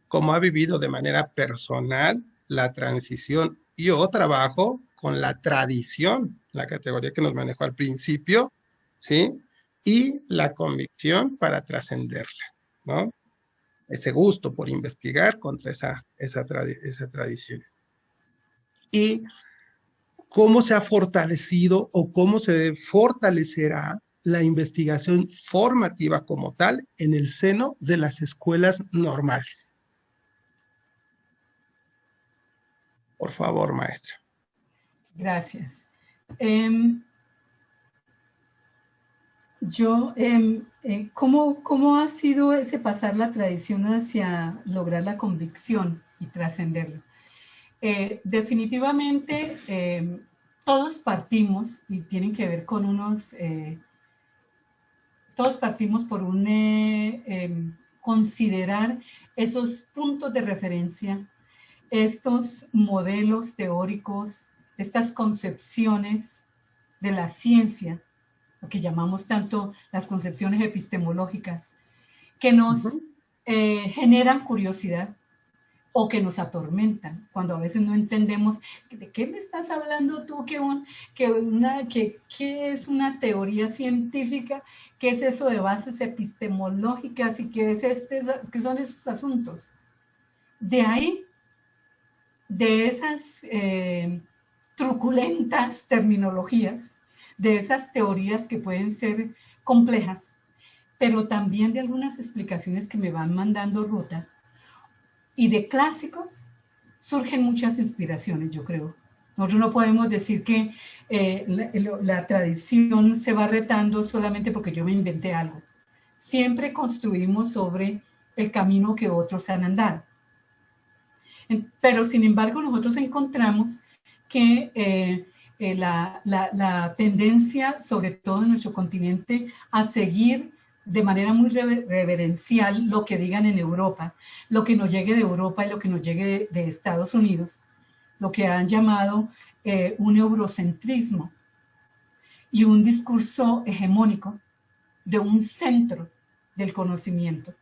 ¿cómo ha vivido de manera personal la transición y o trabajo con la tradición, la categoría que nos manejó al principio, ¿sí? Y la convicción para trascenderla, ¿no? Ese gusto por investigar contra esa tradición. Y cómo se ha fortalecido o cómo se fortalecerá la investigación formativa como tal en el seno de las escuelas normales. Por favor, maestra. Gracias. ¿Cómo ha sido ese pasar la tradición hacia lograr la convicción y trascenderlo? Definitivamente, todos partimos, y tienen que ver con todos partimos por considerar esos puntos de referencia, estos modelos teóricos, estas concepciones de la ciencia, lo que llamamos tanto las concepciones epistemológicas, que nos generan curiosidad o que nos atormentan, cuando a veces no entendemos de qué me estás hablando tú, qué es una teoría científica, qué es eso de bases epistemológicas y qué son esos asuntos. De ahí, de esas truculentas terminologías, de esas teorías que pueden ser complejas, pero también de algunas explicaciones que me van mandando ruta, y de clásicos surgen muchas inspiraciones, yo creo. Nosotros no podemos decir que la tradición se va retando solamente porque yo me inventé algo. Siempre construimos sobre el camino que otros han andado. Pero sin embargo nosotros encontramos que la tendencia, sobre todo en nuestro continente, a seguir de manera muy reverencial lo que digan en Europa, lo que nos llegue de Europa y lo que nos llegue de Estados Unidos, lo que han llamado un eurocentrismo y un discurso hegemónico de un centro del conocimiento.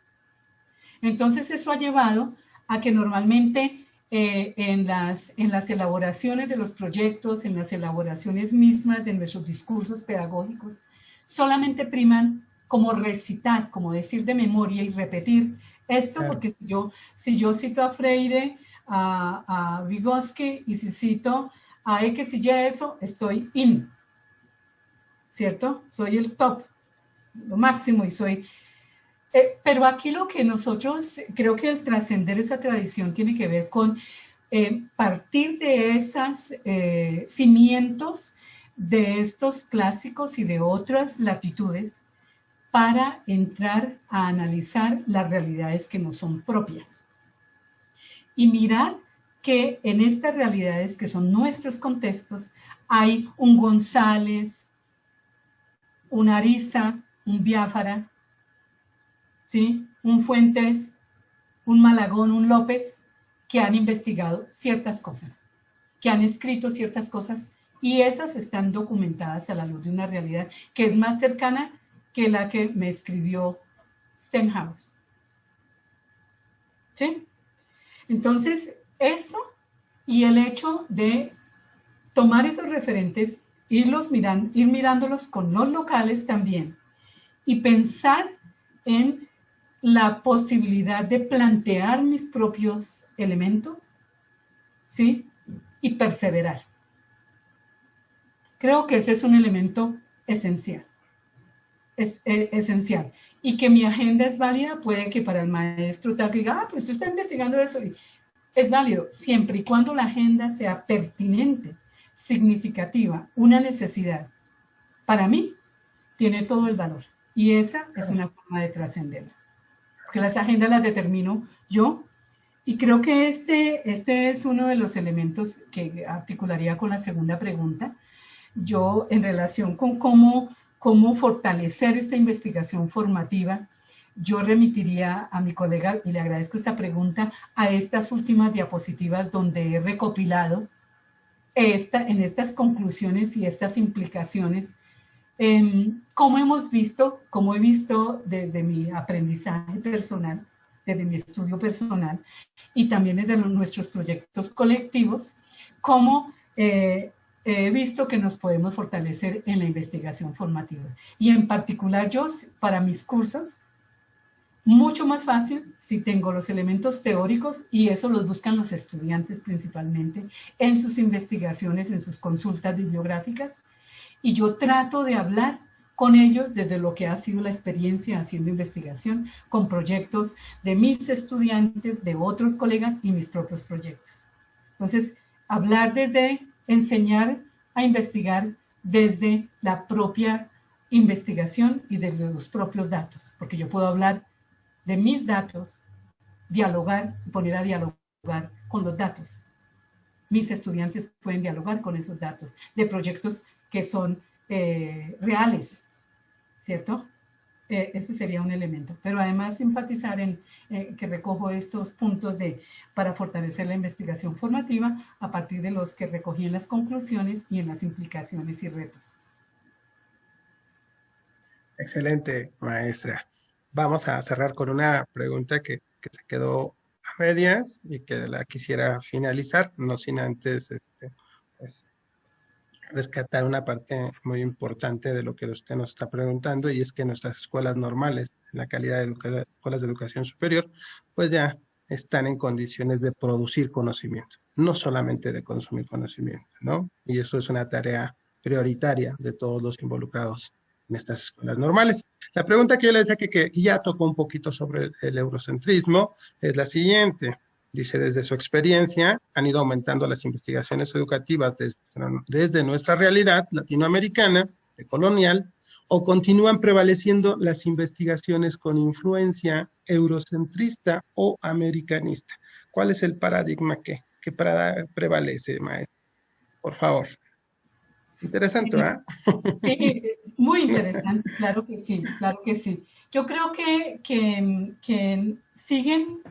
Entonces eso ha llevado a que normalmente en las elaboraciones de los proyectos, en las elaboraciones mismas de nuestros discursos pedagógicos, solamente priman como recitar, como decir de memoria y repetir esto, claro. Porque si yo cito a Freire, a Vygotsky, y si cito a X y Y eso, estoy in, ¿cierto? Soy el top, lo máximo, y soy... pero aquí lo que nosotros, creo que el trascender esa tradición tiene que ver con partir de esos cimientos de estos clásicos y de otras latitudes para entrar a analizar las realidades que no son propias. Y mirar que en estas realidades que son nuestros contextos hay un González, un Ariza, un Biafara, ¿sí? Un Fuentes, un Malagón, un López, que han investigado ciertas cosas, que han escrito ciertas cosas, y esas están documentadas a la luz de una realidad que es más cercana que la que me escribió Stenhouse. ¿Sí? Entonces, eso y el hecho de tomar esos referentes, ir mirándolos con los locales también, y pensar en la posibilidad de plantear mis propios elementos, ¿sí? Y perseverar. Creo que ese es un elemento esencial. Es esencial. Y que mi agenda es válida, puede que para el maestro tal diga, pues tú estás investigando eso. Y es válido, siempre y cuando la agenda sea pertinente, significativa, una necesidad. Para mí, tiene todo el valor. Y esa es una forma de trascenderla. Porque las agendas las determino yo, y creo que este es uno de los elementos que articularía con la segunda pregunta. Yo, en relación con cómo fortalecer esta investigación formativa, yo remitiría a mi colega, y le agradezco esta pregunta, a estas últimas diapositivas donde he recopilado en estas conclusiones y estas implicaciones, como he visto desde mi aprendizaje personal, desde mi estudio personal, y también desde nuestros proyectos colectivos, cómo he visto que nos podemos fortalecer en la investigación formativa. Y en particular yo, para mis cursos, mucho más fácil si tengo los elementos teóricos, y eso los buscan los estudiantes principalmente en sus investigaciones, en sus consultas bibliográficas, y yo trato de hablar con ellos desde lo que ha sido la experiencia haciendo investigación, con proyectos de mis estudiantes, de otros colegas y mis propios proyectos. Entonces, hablar desde enseñar a investigar desde la propia investigación y desde los propios datos, porque yo puedo hablar de mis datos, dialogar y poner a dialogar con los datos. Mis estudiantes pueden dialogar con esos datos de proyectos que son reales, ¿cierto? Ese sería un elemento. Pero además enfatizar en que recojo estos puntos para fortalecer la investigación formativa a partir de los que recogí en las conclusiones y en las implicaciones y retos. Excelente, maestra. Vamos a cerrar con una pregunta que se quedó a medias y que la quisiera finalizar, no sin antes pues, rescatar una parte muy importante de lo que usted nos está preguntando, y es que nuestras escuelas normales, la calidad de escuelas de educación superior, pues ya están en condiciones de producir conocimiento, no solamente de consumir conocimiento, ¿no? Y eso es una tarea prioritaria de todos los involucrados en estas escuelas normales. La pregunta que yo le decía que ya tocó un poquito sobre el eurocentrismo es la siguiente. Dice, desde su experiencia, han ido aumentando las investigaciones educativas desde nuestra realidad latinoamericana, colonial, ¿O continúan prevaleciendo las investigaciones con influencia eurocentrista o americanista? ¿Cuál es el paradigma que prevalece, maestro? Por favor. Interesante, ¿verdad? Sí, muy interesante, claro que sí, claro que sí. Yo creo que siguen,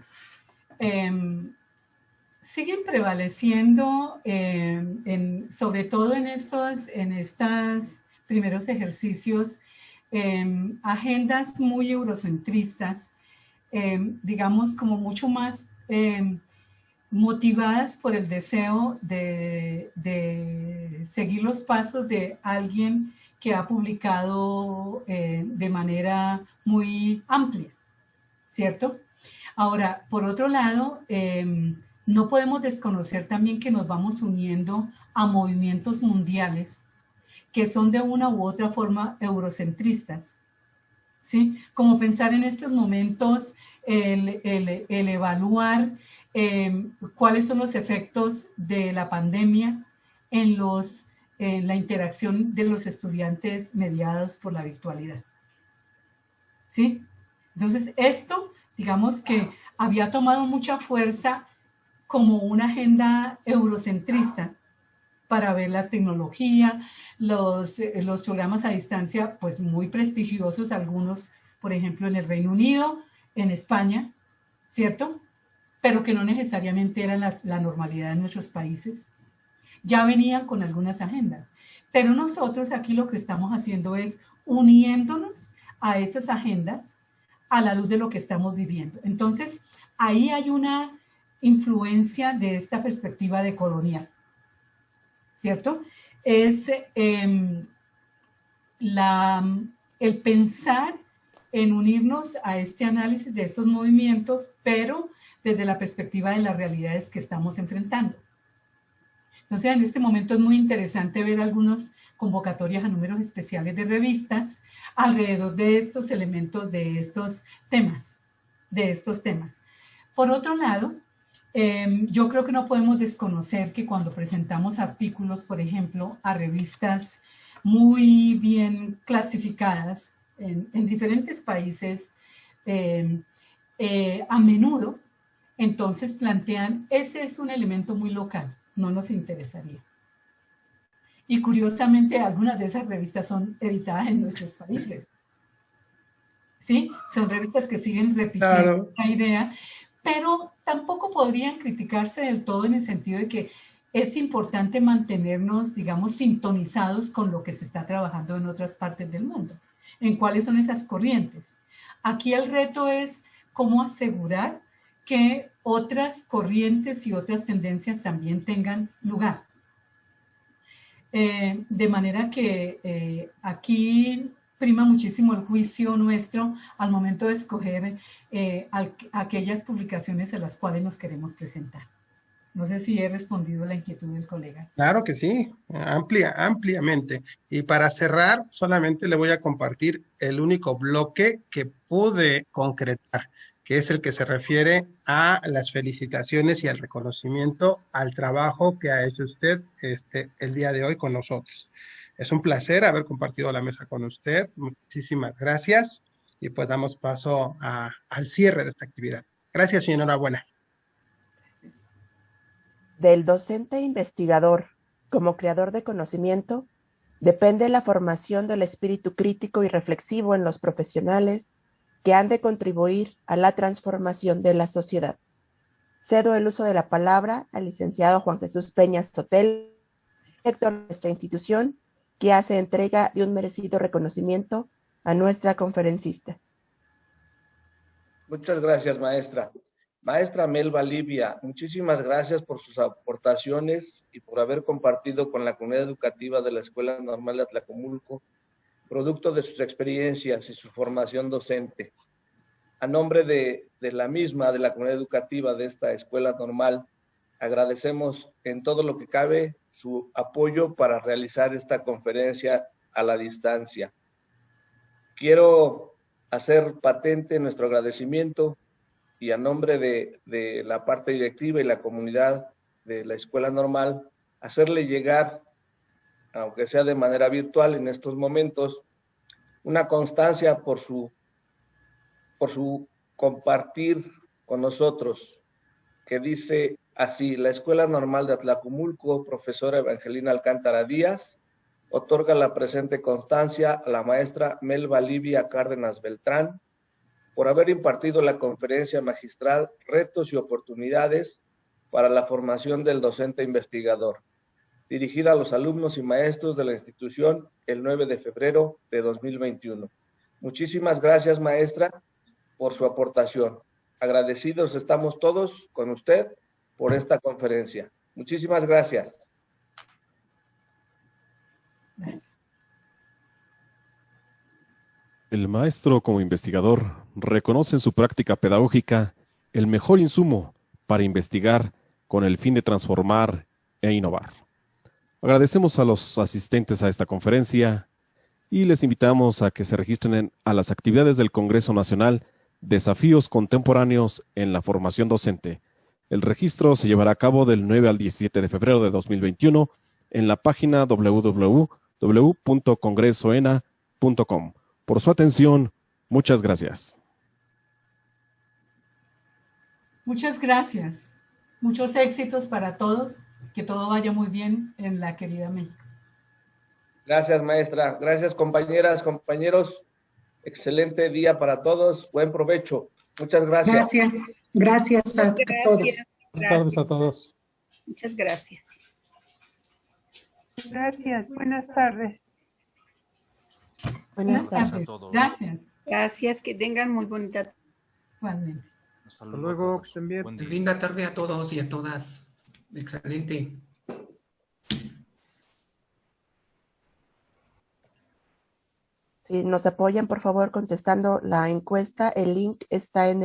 siguen prevaleciendo, sobre todo en estos primeros ejercicios, agendas muy eurocentristas, digamos como mucho más motivadas por el deseo de seguir los pasos de alguien que ha publicado de manera muy amplia, ¿cierto? Ahora, por otro lado, no podemos desconocer también que nos vamos uniendo a movimientos mundiales que son de una u otra forma eurocentristas, ¿sí? Como pensar en estos momentos el evaluar cuáles son los efectos de la pandemia en la interacción de los estudiantes mediados por la virtualidad, ¿sí? Entonces, esto, digamos que había tomado mucha fuerza como una agenda eurocentrista para ver la tecnología, los programas a distancia, pues muy prestigiosos, algunos, por ejemplo, en el Reino Unido, en España, ¿cierto? Pero que no necesariamente era la normalidad en nuestros países. Ya venían con algunas agendas. Pero nosotros aquí lo que estamos haciendo es uniéndonos a esas agendas a la luz de lo que estamos viviendo. Entonces, ahí hay una influencia de esta perspectiva de colonial, ¿cierto? Es el pensar en unirnos a este análisis de estos movimientos, pero desde la perspectiva de las realidades que estamos enfrentando. Entonces, en este momento es muy interesante ver algunas convocatorias a números especiales de revistas alrededor de estos elementos, de estos temas. Por otro lado, yo creo que no podemos desconocer que cuando presentamos artículos, por ejemplo, a revistas muy bien clasificadas en diferentes países, a menudo, entonces plantean, ese es un elemento muy local, no nos interesaría. Y curiosamente, algunas de esas revistas son editadas en nuestros países. ¿Sí? Son revistas que siguen repitiendo la idea, pero tampoco podrían criticarse del todo en el sentido de que es importante mantenernos, digamos, sintonizados con lo que se está trabajando en otras partes del mundo. ¿En cuáles son esas corrientes? Aquí el reto es cómo asegurar que otras corrientes y otras tendencias también tengan lugar. De manera que aquí prima muchísimo el juicio nuestro al momento de escoger aquellas publicaciones a las cuales nos queremos presentar. No sé si he respondido a la inquietud del colega. Claro que sí, ampliamente. Y para cerrar, solamente le voy a compartir el único bloque que pude concretar, que es el que se refiere a las felicitaciones y al reconocimiento al trabajo que ha hecho usted el día de hoy con nosotros. Es un placer haber compartido la mesa con usted. Muchísimas gracias. Y pues damos paso al cierre de esta actividad. Gracias y enhorabuena. Del docente investigador como creador de conocimiento depende la formación del espíritu crítico y reflexivo en los profesionales que han de contribuir a la transformación de la sociedad. Cedo el uso de la palabra al licenciado Juan Jesús Peña Sotel, director de nuestra institución, que hace entrega de un merecido reconocimiento a nuestra conferencista. Muchas gracias, maestra. Maestra Melba Livia, muchísimas gracias por sus aportaciones y por haber compartido con la comunidad educativa de la Escuela Normal de Atlacomulco, producto de sus experiencias y su formación docente. A nombre de la misma, de la comunidad educativa de esta Escuela Normal, agradecemos en todo lo que cabe su apoyo para realizar esta conferencia a la distancia. Quiero hacer patente nuestro agradecimiento y a nombre de la parte directiva y la comunidad de la Escuela Normal, hacerle llegar, aunque sea de manera virtual en estos momentos, una constancia por su compartir con nosotros, que dice así: la Escuela Normal de Atlacomulco, profesora Evangelina Alcántara Díaz, otorga la presente constancia a la maestra Melba Livia Cárdenas Beltrán por haber impartido la conferencia magistral Retos y Oportunidades para la formación del docente investigador, dirigida a los alumnos y maestros de la institución el 9 de febrero de 2021. Muchísimas gracias, maestra, por su aportación. Agradecidos estamos todos con usted por esta conferencia. Muchísimas gracias. El maestro como investigador reconoce en su práctica pedagógica el mejor insumo para investigar con el fin de transformar e innovar. Agradecemos a los asistentes a esta conferencia y les invitamos a que se registren a las actividades del Congreso Nacional Desafíos Contemporáneos en la Formación Docente. El registro se llevará a cabo del 9 al 17 de febrero de 2021 en la página www.congresoena.com. Por su atención, muchas gracias. Muchas gracias. Muchos éxitos para todos. Que todo vaya muy bien en la querida México. Gracias, maestra. Gracias, compañeras, compañeros. Excelente día para todos. Buen provecho. Muchas gracias. Gracias a todos. Buenas tardes a todos. Muchas gracias. Gracias, buenas tardes. Buenas tardes. Gracias. Gracias, que tengan muy bonita. Igualmente. Hasta luego, que estén bien. Linda tarde a todos y a todas. Excelente. Si nos apoyan, por favor, contestando la encuesta, el link está en